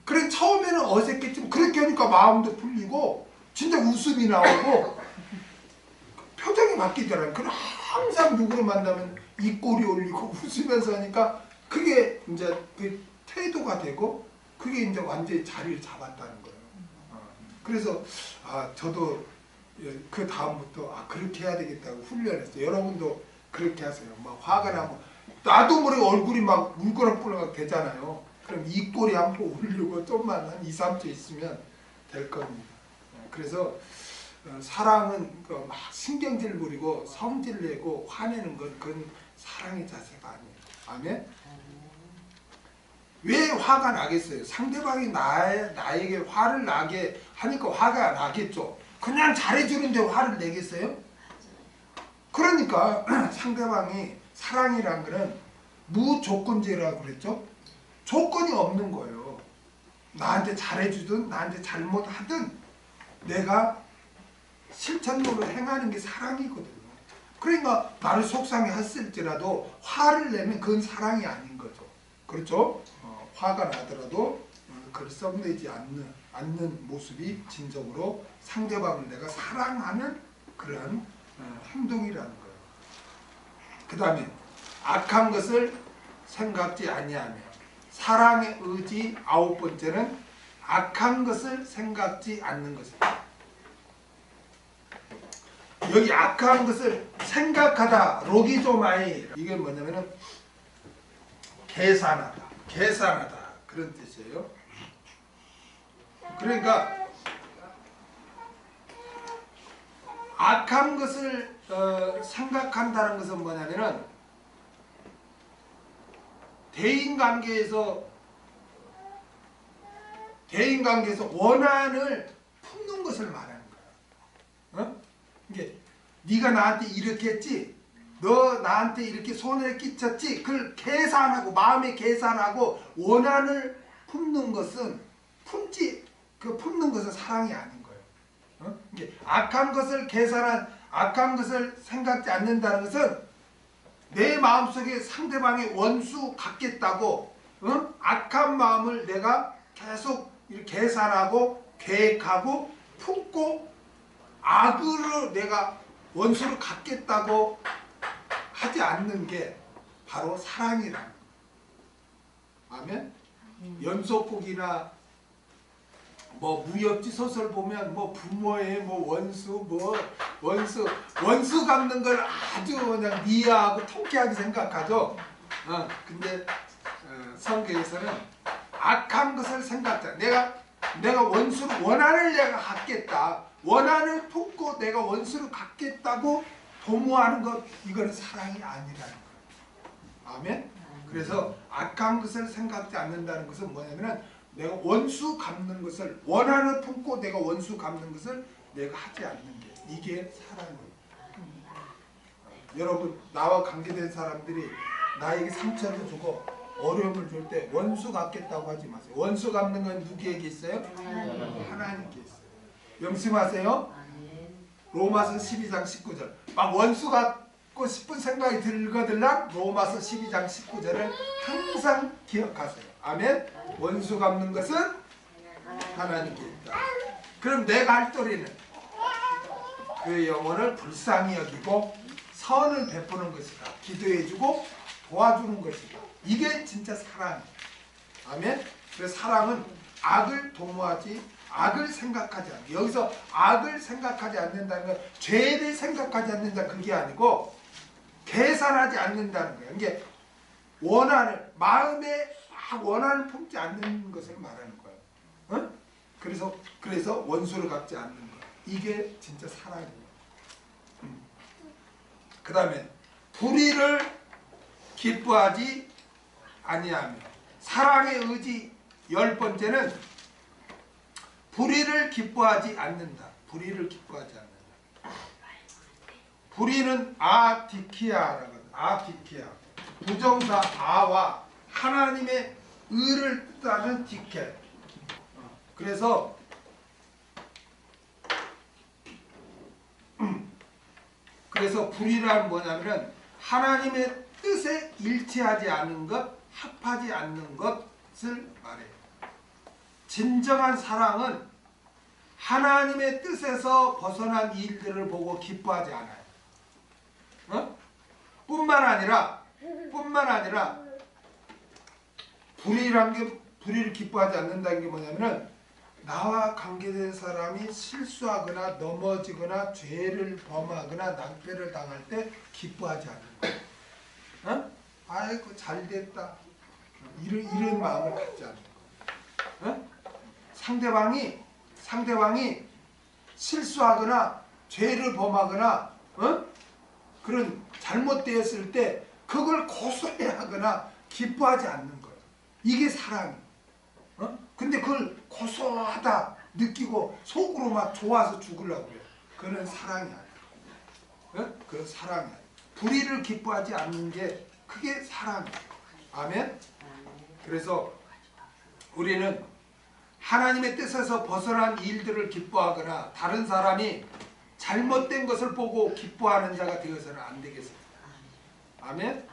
그래, 처음에는 어색했지만 그렇게 하니까 마음도 풀리고 진짜 웃음이 나오고 표정이 바뀌더라고요. 그래, 항상 누구를 만나면 입꼬리 올리고 웃으면서 하니까 그게 이제 그 태도가 되고 그게 이제 완전히 자리를 잡았다는 거예요. 그래서 저도 그 다음부터 그렇게 해야 되겠다고 훈련했어요. 여러분도 그렇게 하세요. 막 화가 나면 나도 모르게 얼굴이 막 울그락불락 되잖아요. 그럼 입꼬리 한 번 올리고 좀만 한 2, 3초 있으면 될 겁니다. 그래서 사랑은 막 신경질 부리고 성질 내고 화내는 건 그건 사랑의 자세가 아니에요. 아멘? 왜 화가 나겠어요? 상대방이 나에게 화를 나게 하니까 화가 나겠죠. 그냥 잘해주는데 화를 내겠어요? 그러니까 상대방이 사랑이란 거는 무조건제라고 그랬죠. 조건이 없는 거예요. 나한테 잘해주든 나한테 잘못하든 내가 실천적으로 행하는 게 사랑이거든요. 그러니까 나를 속상해 했을지라도 화를 내면 그건 사랑이 아닌 거죠. 그렇죠? 화가 나더라도 그걸 썩내지 않는 모습이 진정으로 상대방을 내가 사랑하는 그러한 행동이라는 거예요. 그 다음에 악한 것을 생각지 아니하며 사랑의 의지 9번째는 악한 것을 생각지 않는 것입니다. 여기 악한 것을 생각하다 로기조마이 이게 뭐냐면은 계산하다 그런 뜻이에요. 그러니까 악한 것을 생각한다는 것은 뭐냐면은 대인관계에서 원한을 품는 것을 말하는 거야. 이게 네가 나한테 이렇게 했지, 너 나한테 이렇게 손해를 끼쳤지, 그걸 계산하고 마음에 계산하고 원한을 품는 것은 품는 것은 사랑이 아닌 거예요. 이게 악한 것을 악한 것을 생각지 않는다는 것은 내 마음속에 상대방의 원수 갖겠다고 악한 마음을 내가 계속 이렇게 계산하고 계획하고 품고 악으로 내가 원수를 갖겠다고 하지 않는 게 바로 사랑이라는 거예요. 아멘? 연속곡이나 뭐 무협지 소설 보면 뭐 부모의 원수 갚는 걸 아주 그냥 미화하고 통쾌하게 생각하죠. 근데 성경에서는 악한 것을 생각자. 내가 원한을 내가 갖겠다. 원한을 품고 내가 원수를 갖겠다고 도모하는 것, 이거는 사랑이 아니라는 거예요. 아멘? 그래서 악한 것을 생각지 않는다는 것은 뭐냐면은 내가 원수 갚는 것을 원한을 품고 내가 원수 갚는 것을 내가 하지 않는 게 이게 사랑이에요. 여러분 나와 관계된 사람들이 나에게 상처를 주고 어려움을 줄 때 원수 갚겠다고 하지 마세요. 원수 갚는 건 누구에게 있어요? 하나님께 있어요. 명심하세요. 로마서 12장 19절 막 원수 갚고 싶은 생각이 들거들랑 로마서 12장 19절을 항상 기억하세요. 아멘. 원수 갚는 것은 하나님께 있다. 그럼 내가 할 도리는 그 영혼을 불쌍히 여기고 선을 베푸는 것이다. 기도해주고 도와주는 것이다. 이게 진짜 사랑이에요. 아멘. 그래서 사랑은 악을 도모하지 악을 생각하지 않는, 여기서 악을 생각하지 않는다는 건 죄를 생각하지 않는다 그게 아니고 계산하지 않는다는 거예요. 이게 마음에 원한을 품지 않는 것을 말하는 거예요. 그래서 원수를 갚지 않는 거예요. 이게 진짜 사랑이에요. 그 다음에 불의를 기뻐하지 아니하며 사랑의 의지 10번째는 불의를 기뻐하지 않는다. 불의를 기뻐하지 않는다. 불의는 아디키아라고 합니다. 아디키아. 부정사 아와 하나님의 의를 뜻하는 디켈. 그래서 불의란 뭐냐면은 하나님의 뜻에 일치하지 않은 것, 합하지 않는 것을 말해요. 진정한 사랑은 하나님의 뜻에서 벗어난 일들을 보고 기뻐하지 않아요. 뿐만 아니라 불의를 기뻐하지 않는다는 게 뭐냐면은 나와 관계된 사람이 실수하거나 넘어지거나 죄를 범하거나 낭패를 당할 때 기뻐하지 않는 거예요. 아이고 잘됐다. 이런 마음을 갖지 않는 거예요. 상대방이 실수하거나 죄를 범하거나 그런 잘못되었을 때 그걸 고소해하거나 기뻐하지 않는 거예요. 이게 사랑이에요. 근데 그걸 고소하다 느끼고 속으로 막 좋아서 죽으려고 그래요. 그건 사랑이 아니에요. 그건 사랑이 아니에요. 불의를 기뻐하지 않는 게 그게 사랑이에요. 아멘. 그래서 우리는 하나님의 뜻에서 벗어난 일들을 기뻐하거나 다른 사람이 잘못된 것을 보고 기뻐하는 자가 되어서는 안 되겠습니다. 아멘.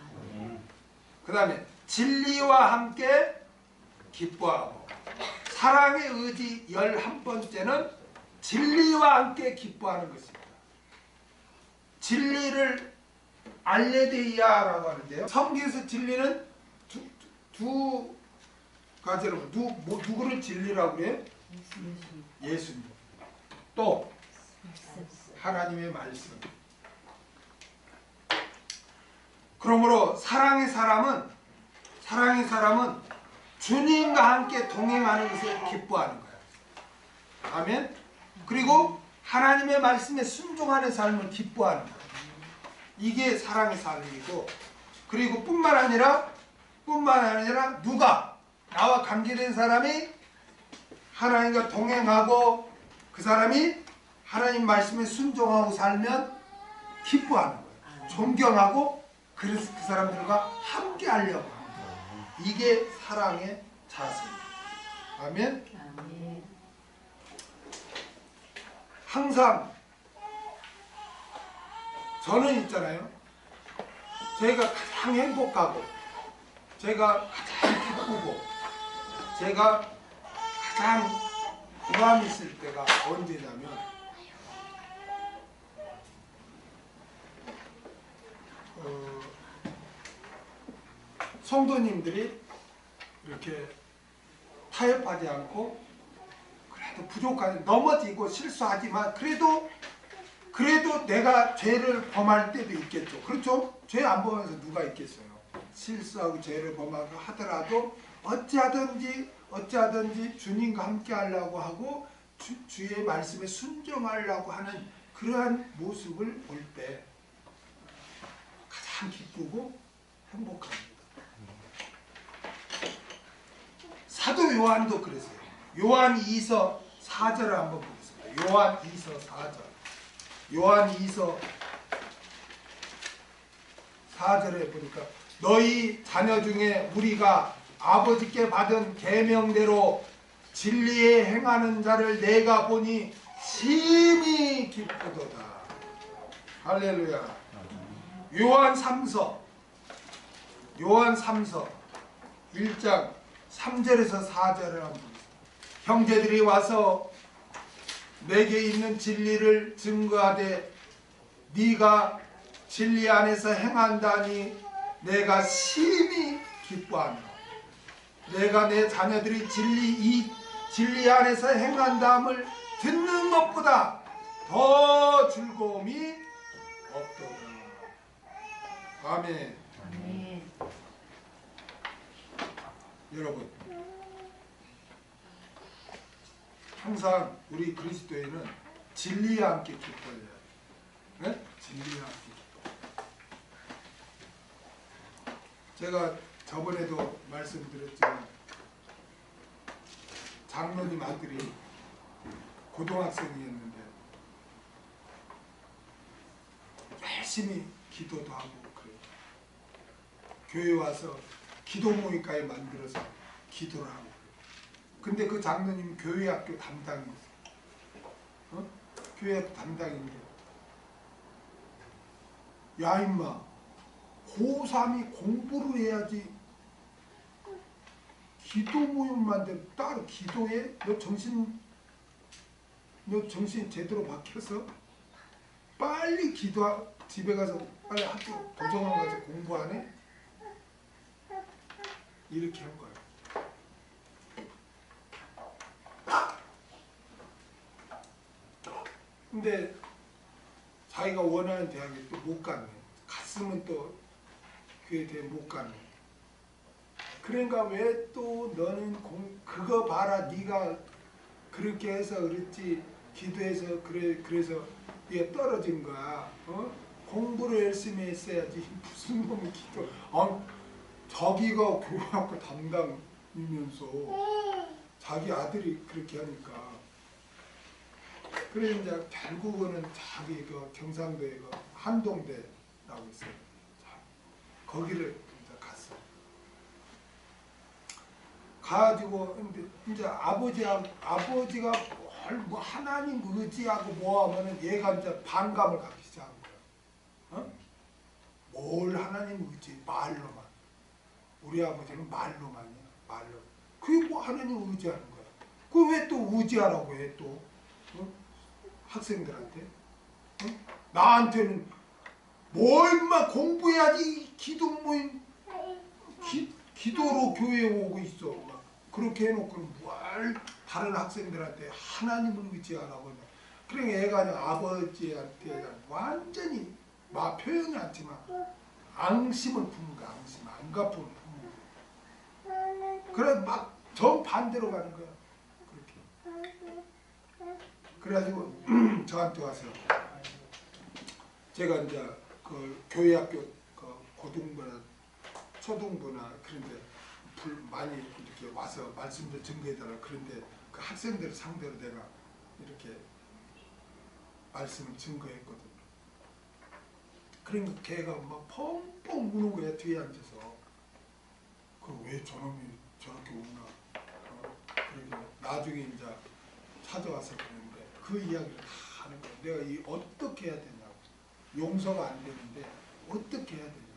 그 다음에 진리와 함께 기뻐하고, 사랑의 의지 11번째는 진리와 함께 기뻐하는 것입니다. 진리를 알레데이아라고 하는데요. 성경에서 진리는 두 가지로 누구를 진리라고 그래요? 예수님. 또 하나님의 말씀. 그러므로 사랑의 사람은 주님과 함께 동행하는 것을 기뻐하는 거예요. 아멘. 그리고 하나님의 말씀에 순종하는 삶을 기뻐하는 거예요. 이게 사랑의 삶이고, 그리고 뿐만 아니라 누가 나와 관계된 사람이 하나님과 동행하고 그 사람이 하나님 말씀에 순종하고 살면 기뻐하는 거예요. 존경하고 그래서 그 사람들과 함께 하려고 합니다. 이게 사랑의 자세입니다. 아멘. 항상 저는 있잖아요. 제가 가장 행복하고, 제가 가장 기쁘고, 제가 가장 보람 있을 때가 언제냐면, 성도님들이 이렇게 타협하지 않고, 그래도 부족하지, 넘어지고 실수하지만 그래도 내가 죄를 범할 때도 있겠죠. 그렇죠? 죄 안 범하면서 누가 있겠어요. 실수하고 죄를 범하고 하더라도 어찌하든지 주님과 함께 하려고 하고 주의 말씀에 순종하려고 하는 그러한 모습을 볼 때 가장 기쁘고 행복합니다. 사도 요한도 그랬어요. 요한 2서 4절을 한번 보겠습니다. 요한 2서 4절. 요한 2서 4절에 보니까 너희 자녀 중에 우리가 아버지께 받은 계명대로 진리에 행하는 자를 내가 보니 심히 기쁘도다. 할렐루야. 요한 3서 1장 3절에서 4절을 한번 보겠습니다. 형제들이 와서 내게 있는 진리를 증거하되 네가 진리 안에서 행한다니 내가 심히 기뻐하며, 내가 내 자녀들이 진리 안에서 행한다함을 듣는 것보다 더 즐거움이 없도다. 아멘. 여러분, 항상 우리 그리스도인은 진리와 함께 기뻐해야 해요. 네? 진리와 함께 기뻐. 제가 저번에도 말씀드렸지만 장로님 아들이 고등학생이었는데 열심히 기도도 하고 그래요. 교회 와서 기도 모임까지 만들어서 기도를 하고. 근데 그 장로님 교회학교 담당이었어요. 교회학교 담당인데, 야 임마, 고3이 공부를 해야지 기도 모임만 따로 기도해? 너 정신 제대로 박혀서 빨리 집에 가서 빨리 학교 도정원 가서 공부 안 해? 이렇게 한 거예요. 근데 자기가 원하는 대학에 또 못 갔네. 갔으면 또 그에 대해 못 갔네. 그러니까 왜 또 너는 그거 봐라, 네가 그렇게 해서 그랬지, 기도해서 그래서 네가 떨어진 거야. 공부를 열심히 했어야지. 무슨 놈의 기도. 자기가 교회학교 담당이면서 자기 아들이 그렇게 하니까. 그래 이제 결국은 자기 그 경상도에 그 한동대라고 있어요. 거기를 이제 갔어. 가지고 이제 아버지가 뭐 하나님 의지하고 뭐 하면은 얘가 이제 반감을 갖기 시작한 거야. 뭘 하나님 의지 말로만. 우리 아버지는 말로만이야. 말로. 그게 뭐 하나님 의지하는 거야. 그 왜 또 의지하라고 해 또? 어? 학생들한테? 어? 나한테는 뭐 임마 공부해야지 기도 모임 기도로 교회에 오고 있어. 막 그렇게 해놓고는 뭘 다른 학생들한테 하나님을 의지하라고. 그러니까 애가 그냥 아버지한테 완전히 막 표현이 않지만 앙심을 품은 거야. 앙심, 안갚음을 품은 거야. 그래 막 정반대로 가는 거야. 그렇게. 그래가지고 저한테 와서 제가 이제 그 교회 학교 그 고등부나 초등부나 그런데 많이 이렇게 와서 말씀도 증거해달라. 그런데 그 학생들 상대로 내가 이렇게 말씀을 증거했거든. 그러니까 걔가 막 펑펑 우는 거야. 뒤에 앉아서. 그 왜 저놈이 저렇게 우나. 그리고 나중에 이제 찾아와서 그러는데 그 이야기를 다 하는 거야. 내가 이 어떻게 해야 되냐고. 용서가 안 되는데 어떻게 해야 되냐고.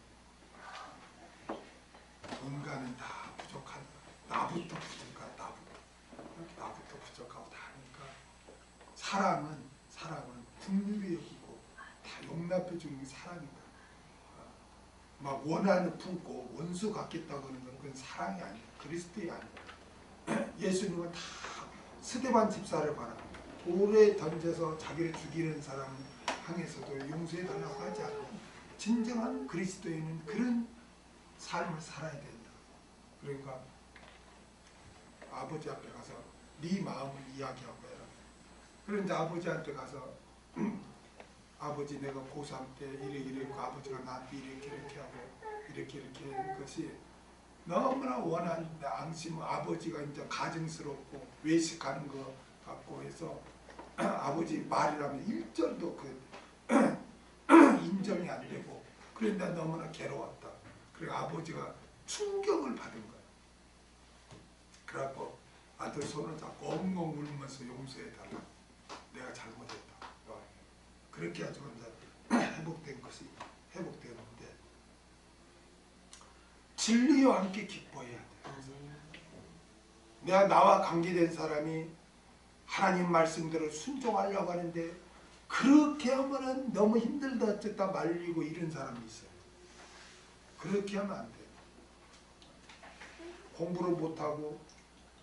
인간은 다 부족하다. 나부터 부족하다. 나부터 부족하고 다 하니까 사랑은 긍휼히 여기고 다 용납해 주는 게 사랑이다. 막 원한을 품고 원수 갖겠다고 하는 건 그건 사랑이 아니야. 그리스도의 아니야. 예수님은 다 스데반 집사를 봐라. 돌에 던져서 자기를 죽이는 사람 향해서도 용서해 달라고 하지 않아. 진정한 그리스도인은 그런 삶을 살아야 된다. 그러니까 아버지 앞에 가서 네 마음을 이야기하고 해라. 그런데 아버지한테 가서 아버지 내가 고3 때 이래 아버지가 나한테 이렇게 하고 이렇게 한 것이 너무나 원한 앙심. 아버지가 이제 가증스럽고 외식하는 거 같고 해서 아버지 말이라면 1절도 그 인정이 안 되고 그런데 너무나 괴로웠다. 그리고 아버지가 충격을 받은 거야. 그래갖고 아들 손을 잡고 엉엉 울면서 용서해달라. 내가 잘못했다. 그렇게 해가지고 이제 회복된 것이 회복되는데 진리와 함께 기뻐해야 돼. 내가 나와 관계된 사람이 하나님 말씀대로 순종하려고 하는데 그렇게 하면은 너무 힘들다 어쨌다 말리고 이런 사람이 있어요. 그렇게 하면 안 돼. 공부를 못하고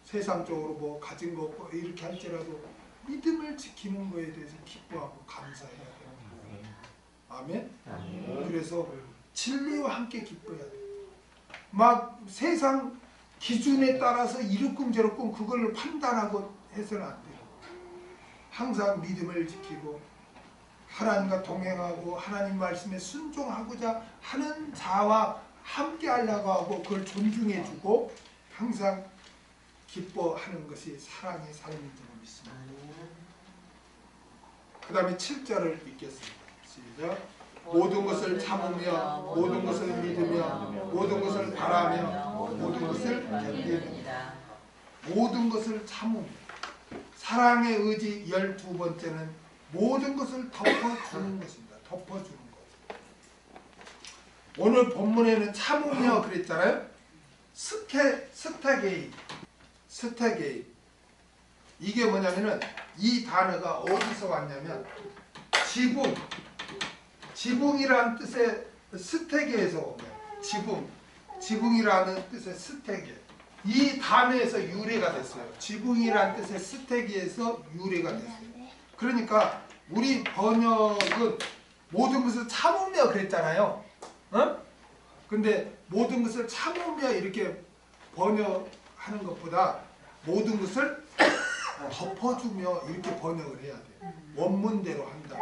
세상적으로 뭐 가진 거 없고 이렇게 할지라도 믿음을 지키는 거에 대해서 기뻐하고 감사해야 돼요. 아멘? 그래서 진리와 함께 기뻐해야 돼. 막 세상 기준에 따라서 이렇군 저렇군 그걸 판단하고 해서는 안 돼요. 항상 믿음을 지키고 하나님과 동행하고 하나님 말씀에 순종하고자 하는 자와 함께 하려고 하고 그걸 존중해주고 항상 기뻐하는 것이 사랑의 삶인 줄 믿습니다. 그 다음에 7절을 읽겠습니다. 시작. 모든 것을 참으며 모든 것을 믿으며 모든 것을 바라며 모든 것을 견디느니라. 모든 것을 참으며 사랑의 의지 12번째는 모든 것을 덮어주는 것입니다. 덮어주는 것. 오늘 본문에는 참으며 그랬잖아요. 스테게이. 이게 뭐냐면은 이 단어가 어디서 왔냐면 지붕이라는 뜻의 스테게에서 온 거예요. 지붕이라는 뜻의 스테게. 이 단어에서 유래가 됐어요. 지붕이라는 뜻의 스테게에서 유래가 됐어요. 그러니까 우리 번역은 모든 것을 참으며 그랬잖아요. 어? 근데 모든 것을 참으며 이렇게 번역하는 것보다 모든 것을 덮어주며 이렇게 번역을 해야 돼요. 원문대로 한다.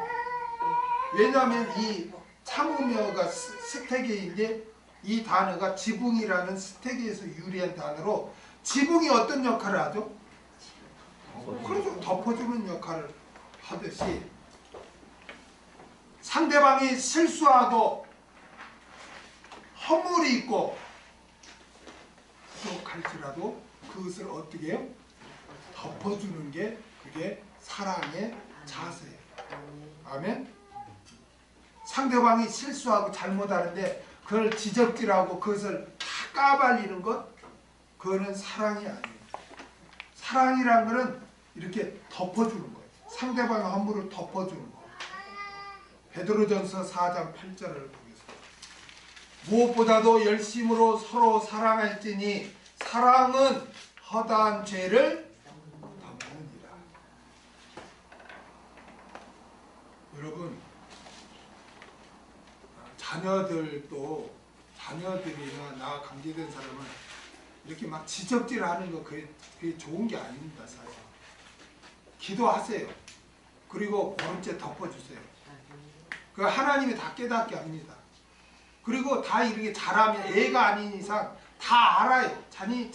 왜냐하면 이 참으며가 스테게인데 이 단어가 지붕이라는 스테게에서 유래한 단어로 지붕이 어떤 역할을 하죠? 그래서 덮어주는 역할을 하듯이 상대방이 실수하고 허물이 있고 부족할지라도 그것을 어떻게 해요? 덮어주는 게 그게 사랑의 자세예요. 아멘? 상대방이 실수하고 잘못하는데 그걸 지적질하고 그것을 다 까발리는 것, 그거는 사랑이 아니에요. 사랑이란 거는 이렇게 덮어주는 거예요. 상대방의 허물을 덮어주는 거예요. 베드로전서 4장 8절을 보겠습니다. 무엇보다도 열심으로 서로 사랑할지니 사랑은 허다한 죄를 덮느니라. 여러분, 자녀들이나 나와 관계된 사람은 이렇게 막 지적질하는 거 그게 좋은 게 아닙니다. 사실. 기도하세요. 그리고 번째 덮어주세요. 그 하나님이 다 깨닫게 합니다. 그리고 다 이렇게 잘하면 애가 아닌 이상 다 알아요. 자신이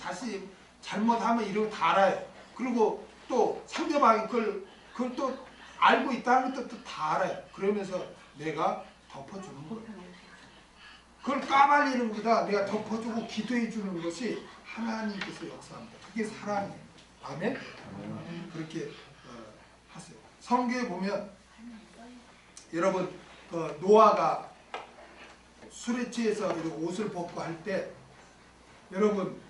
잘못하면 이런 거 다 알아요. 그리고 또 상대방이 그걸 또 알고 있다는 것도 다 알아요. 그러면서 내가 덮어주는 거예요. 그걸 까발리는 것보다 내가 덮어주고 기도해 주는 것이 하나님께서 역사합니다. 그게 사랑이에요. 아멘? 그렇게 하세요. 성경에 보면 여러분 노아가 술에 취해서 옷을 벗고 할 때 여러분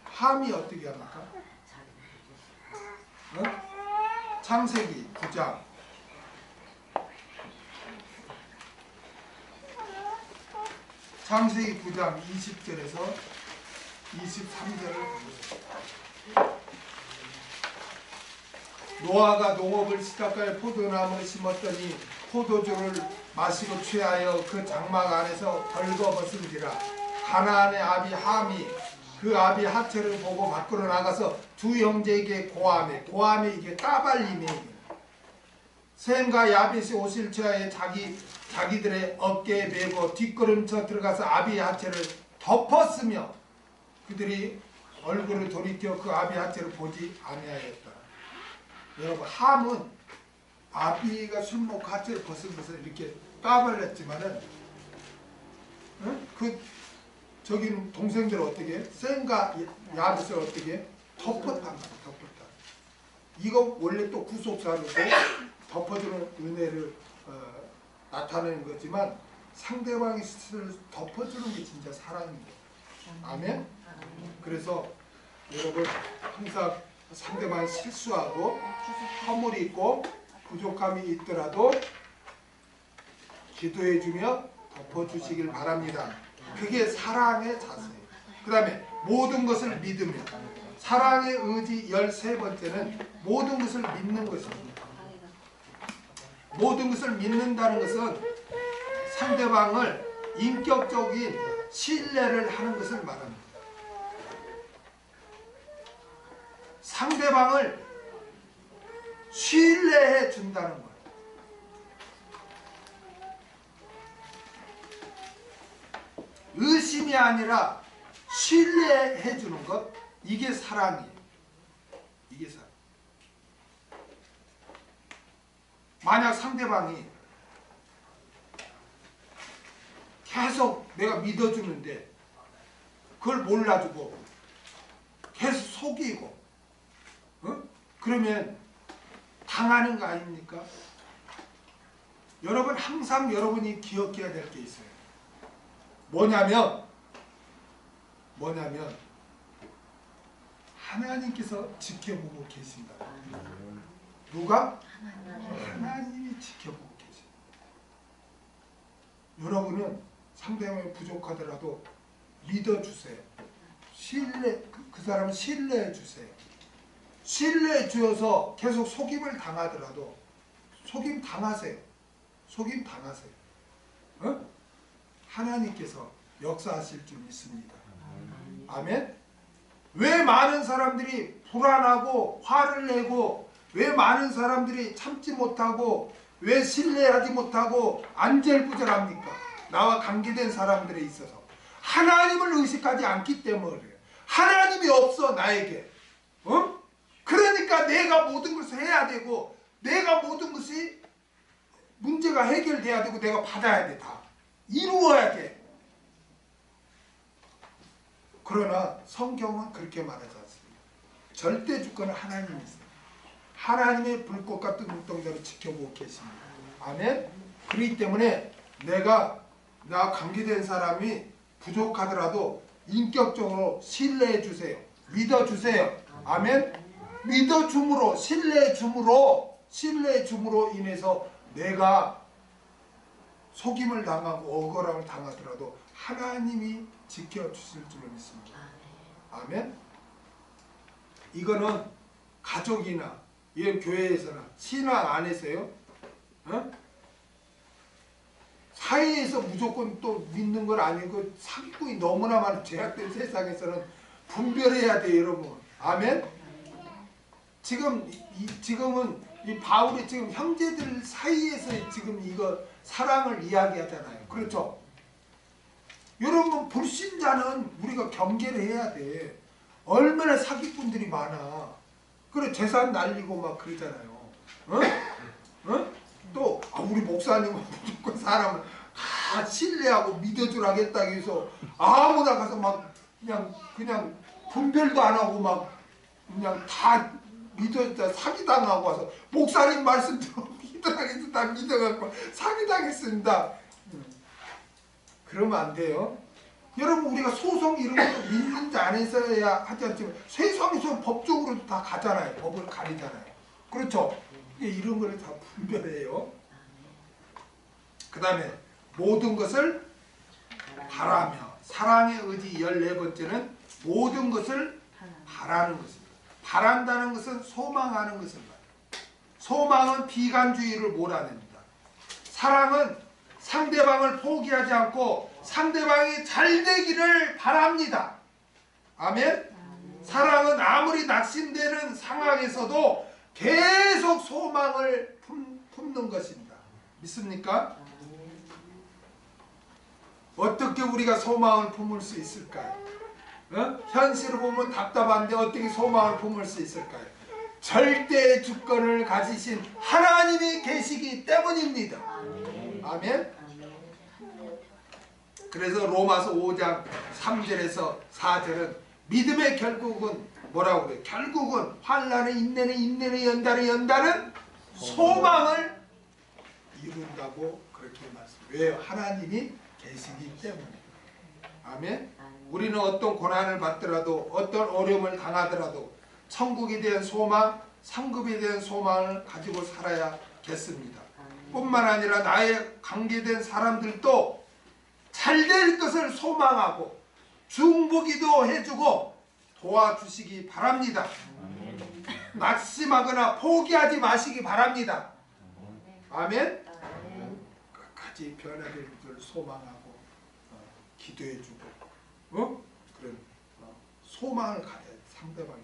함이 어떻게 합니까? 창세기 9장 창세기 9장 20절에서 23절을 보겠습니다. 노아가 농업을 시작하여 포도나무를 심었더니 포도주를 마시고 취하여 그 장막 안에서 벌거벗은지라. 가나안의 아비 함이 그 아비 하체를 보고 밖으로 나가서 두 형제에게 고함에 이게 까발림이에요. 셈과 야벳이 옷을 취하여 자기들의 어깨에 메고 뒷걸음쳐 들어가서 아비의 하체를 덮었으며 그들이 얼굴을 돌이켜 그 아비의 하체를 보지 아니하였다. 여러분, 함은 아비가 술 먹고 하체를 벗은 것을 이렇게 까발렸지만은 저기는 동생들 어떻게 셈과 야벳을 어떻게 덮었단 말이야. 덮었다. 이거 원래 또 구속사로도 덮어주는 은혜를 나타내는 거지만 상대방의 스스로를 덮어주는 게 진짜 사랑입니다. 아멘? 그래서 여러분 항상 상대방이 실수하고 허물이 있고 부족함이 있더라도 기도해주며 덮어주시길 바랍니다. 그게 사랑의 자세예요. 그 다음에 모든 것을 믿으며, 사랑의 의지 13번째는 모든 것을 믿는 것입니다. 모든 것을 믿는다는 것은 상대방을 인격적인 신뢰를 하는 것을 말합니다. 상대방을 신뢰해 준다는 거예요. 의심이 아니라 신뢰해 주는 것, 이게 사랑이에요. 이게 사랑. 만약 상대방이 계속 내가 믿어주는데 그걸 몰라주고 계속 속이고 그러면 당하는 거 아닙니까? 여러분, 항상 여러분이 기억해야 될 게 있어요. 뭐냐면 하나님께서 지켜보고 계신다. 누가? 하나님이 지켜보고 계신다. 여러분은 상대방이 부족하더라도 믿어주세요. 그 사람을 신뢰해 주세요. 신뢰해 주어서 계속 속임을 당하더라도 속임 당하세요. 속임 당하세요. 하나님께서 역사하실 줄 믿습니다. 아멘? 왜 많은 사람들이 불안하고 화를 내고, 왜 많은 사람들이 참지 못하고, 왜 신뢰하지 못하고 안절부절합니까? 나와 관계된 사람들에 있어서 하나님을 의식하지 않기 때문에 그래요. 하나님이 없어, 나에게. 그러니까 내가 모든 것을 해야 되고, 내가 모든 것이 문제가 해결돼야 되고, 내가 받아야 돼. 다 이루어야 돼. 그러나 성경은 그렇게 말하지 않습니다. 절대 주권은 하나님이 있어요. 하나님의 불꽃 같은 눈동자로 지켜보고 계십니다. 아멘? 그렇기 때문에 나 관계된 사람이 부족하더라도 인격적으로 신뢰해 주세요. 믿어 주세요. 아멘. 믿어 줌으로 신뢰해 줌으로 인해서 내가 속임을 당하고 억울함을 당하더라도 하나님이 지켜주실 줄을 믿습니다. 아멘. 이거는 가족이나 이런 교회에서나 신앙 안에서요, 사회에서 무조건 또 믿는 건 아니고 사기꾼이 너무나 많은 죄악된 세상에서는 분별해야 돼요, 여러분. 아멘. 지금은 이 바울이 지금 형제들 사이에서 지금 이거 사랑을 이야기하잖아요. 그렇죠? 여러분, 불신자는 우리가 경계를 해야 돼. 얼마나 사기꾼들이 많아. 그래, 재산 날리고 막 그러잖아요. 또 우리 목사님은 무조건 사람을 다 신뢰하고 믿어주라겠다 해서 아무나 가서 막 그냥 분별도 안 하고 막 그냥 다 사기당하고 와서 목사님 말씀 들어 믿어가겠어 다 믿어갖고 사기당했습니다. 그러면 안 돼요. 여러분, 우리가 소송 이런 것도 믿는지 안 했어야 하지 않지만 세상에서 법적으로도 다 가잖아요. 법을 가리잖아요. 그렇죠? 이런 걸 다 분별해요. 그 다음에 모든 것을 바라며, 사랑의 의지 14번째는 모든 것을 바라는 것입니다. 바란다는 것은 소망하는 것을 말해요. 소망은 비관주의를 몰아냅니다. 사랑은 상대방을 포기하지 않고 상대방이 잘 되기를 바랍니다. 아멘? 사랑은 아무리 낙심되는 상황에서도 계속 소망을 품는 것입니다. 믿습니까? 어떻게 우리가 소망을 품을 수 있을까요? 현실을 보면 답답한데 어떻게 소망을 품을 수 있을까요? 절대의 주권을 가지신 하나님이 계시기 때문입니다. 아멘? 그래서 로마서 5장 3절에서 4절은 믿음의 결국은 뭐라고 그래요? 결국은 환난은 인내는 연단은 소망을 이룬다고 그렇게 말씀해요. 왜요? 하나님이 계시기 때문에. 아멘? 우리는 어떤 고난을 받더라도 어떤 어려움을 당하더라도 천국에 대한 소망, 상급에 대한 소망을 가지고 살아야겠습니다. 뿐만 아니라 나의 관계된 사람들도 잘 될 것을 소망하고 중보기도 해주고 도와주시기 바랍니다. 낙심하거나 포기하지 마시기 바랍니다. 아멘? 끝까지 변화될 것을 소망하고 기도해주고 그런 소망을 가져야 돼, 상대방이.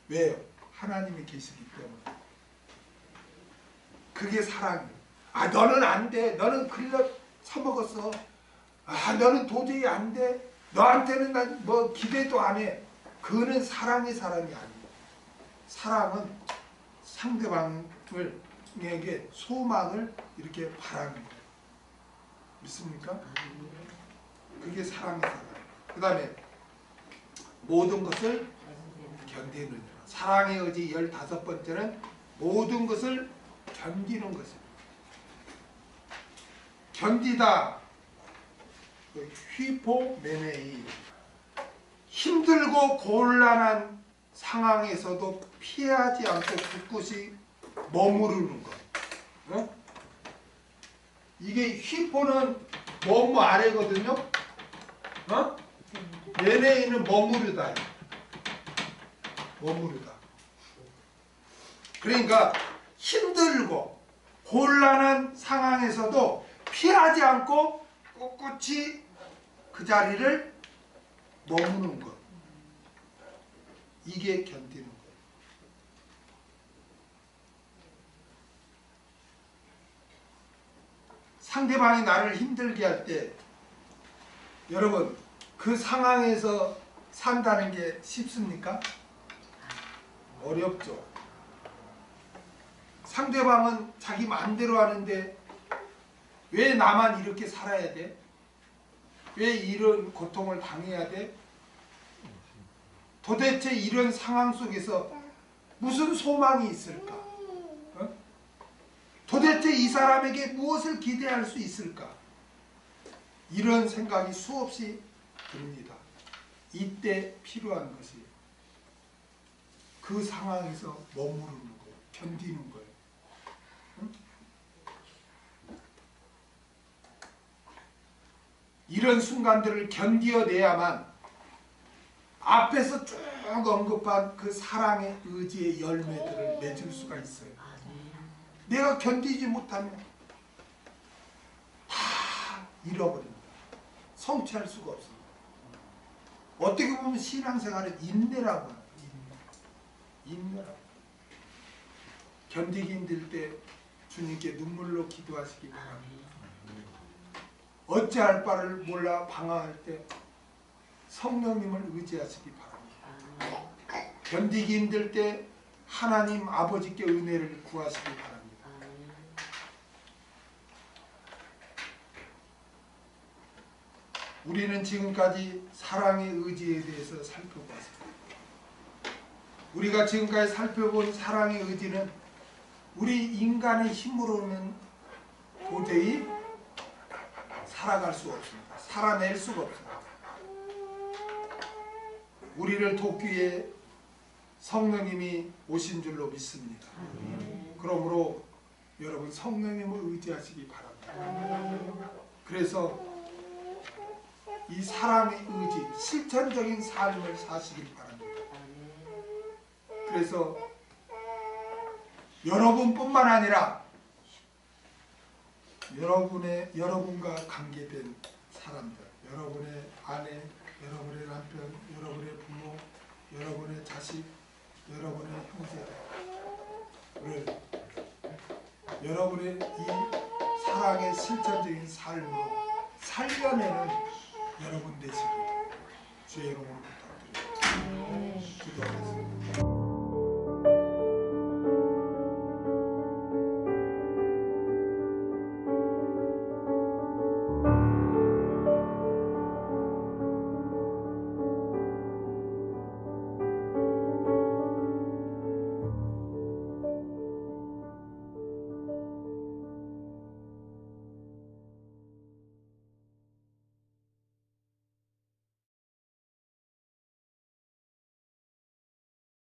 왜요? 하나님이 계시기 때문에. 그게 사랑이에요. 너는 안 돼. 너는 글러 처먹었어. 너는 도저히 안 돼. 너한테는 난 뭐 기대도 안 해. 그거는 사랑이 아니에요. 사랑은 상대방에게 소망을 이렇게 바라는 거예요. 믿습니까? 그게 사랑의 사랑. 그 다음에 모든 것을 견디느니라. 사랑의 의지 15번째는 모든 것을 견디는 것입니다. 견디다. 휘포메네이. 힘들고 곤란한 상황에서도 피하지 않고 굳굳이 머무르는 것. 이게 휘포는 뭐뭐 아래거든요. 메네이는 머무르다. 그러니까 힘들고 곤란한 상황에서도 피하지 않고 꿋꿋이 그 자리를 머무는 것. 이게 견디는 거예요. 상대방이 나를 힘들게 할 때 여러분 그 상황에서 산다는 게 쉽습니까? 어렵죠. 상대방은 자기 마음대로 하는데 왜 나만 이렇게 살아야 돼? 왜 이런 고통을 당해야 돼? 도대체 이런 상황 속에서 무슨 소망이 있을까? 도대체 이 사람에게 무엇을 기대할 수 있을까? 이런 생각이 수없이 듭니다. 이때 필요한 것이 그 상황에서 머무르는 거예요. 견디는 거예요. 응? 이런 순간들을 견디어내야만 앞에서 쭉 언급한 그 사랑의 의지의 열매들을 맺을 수가 있어요. 내가 견디지 못하면 다 잃어버립니다. 성취할 수가 없습니다. 어떻게 보면 신앙생활은 인내라고 합니다. 인내라고. 견디기 힘들 때 주님께 눈물로 기도하시기 바랍니다. 어찌할 바를 몰라 방황할 때 성령님을 의지하시기 바랍니다. 견디기 힘들 때 하나님 아버지께 은혜를 구하시기 바랍니다. 우리는 지금까지 사랑의 의지에 대해서 살펴봤습니다. 우리가 지금까지 살펴본 사랑의 의지는 우리 인간의 힘으로는 도저히 살아갈 수가 없습니다. 살아낼 수가 없습니다. 우리를 돕기 위해 성령님이 오신 줄로 믿습니다. 그러므로 여러분 성령님을 의지하시기 바랍니다. 그래서 이 사랑의 의지, 실천적인 삶을 사시길 바랍니다. 그래서 여러분뿐만 아니라 여러분과 관계된 사람들, 여러분의 아내, 여러분의 남편, 여러분의 부모, 여러분의 자식, 여러분의 형제를 여러분의 이 사랑의 실천적인 삶으로 살려내는 여러분 되시길 주의 이름으로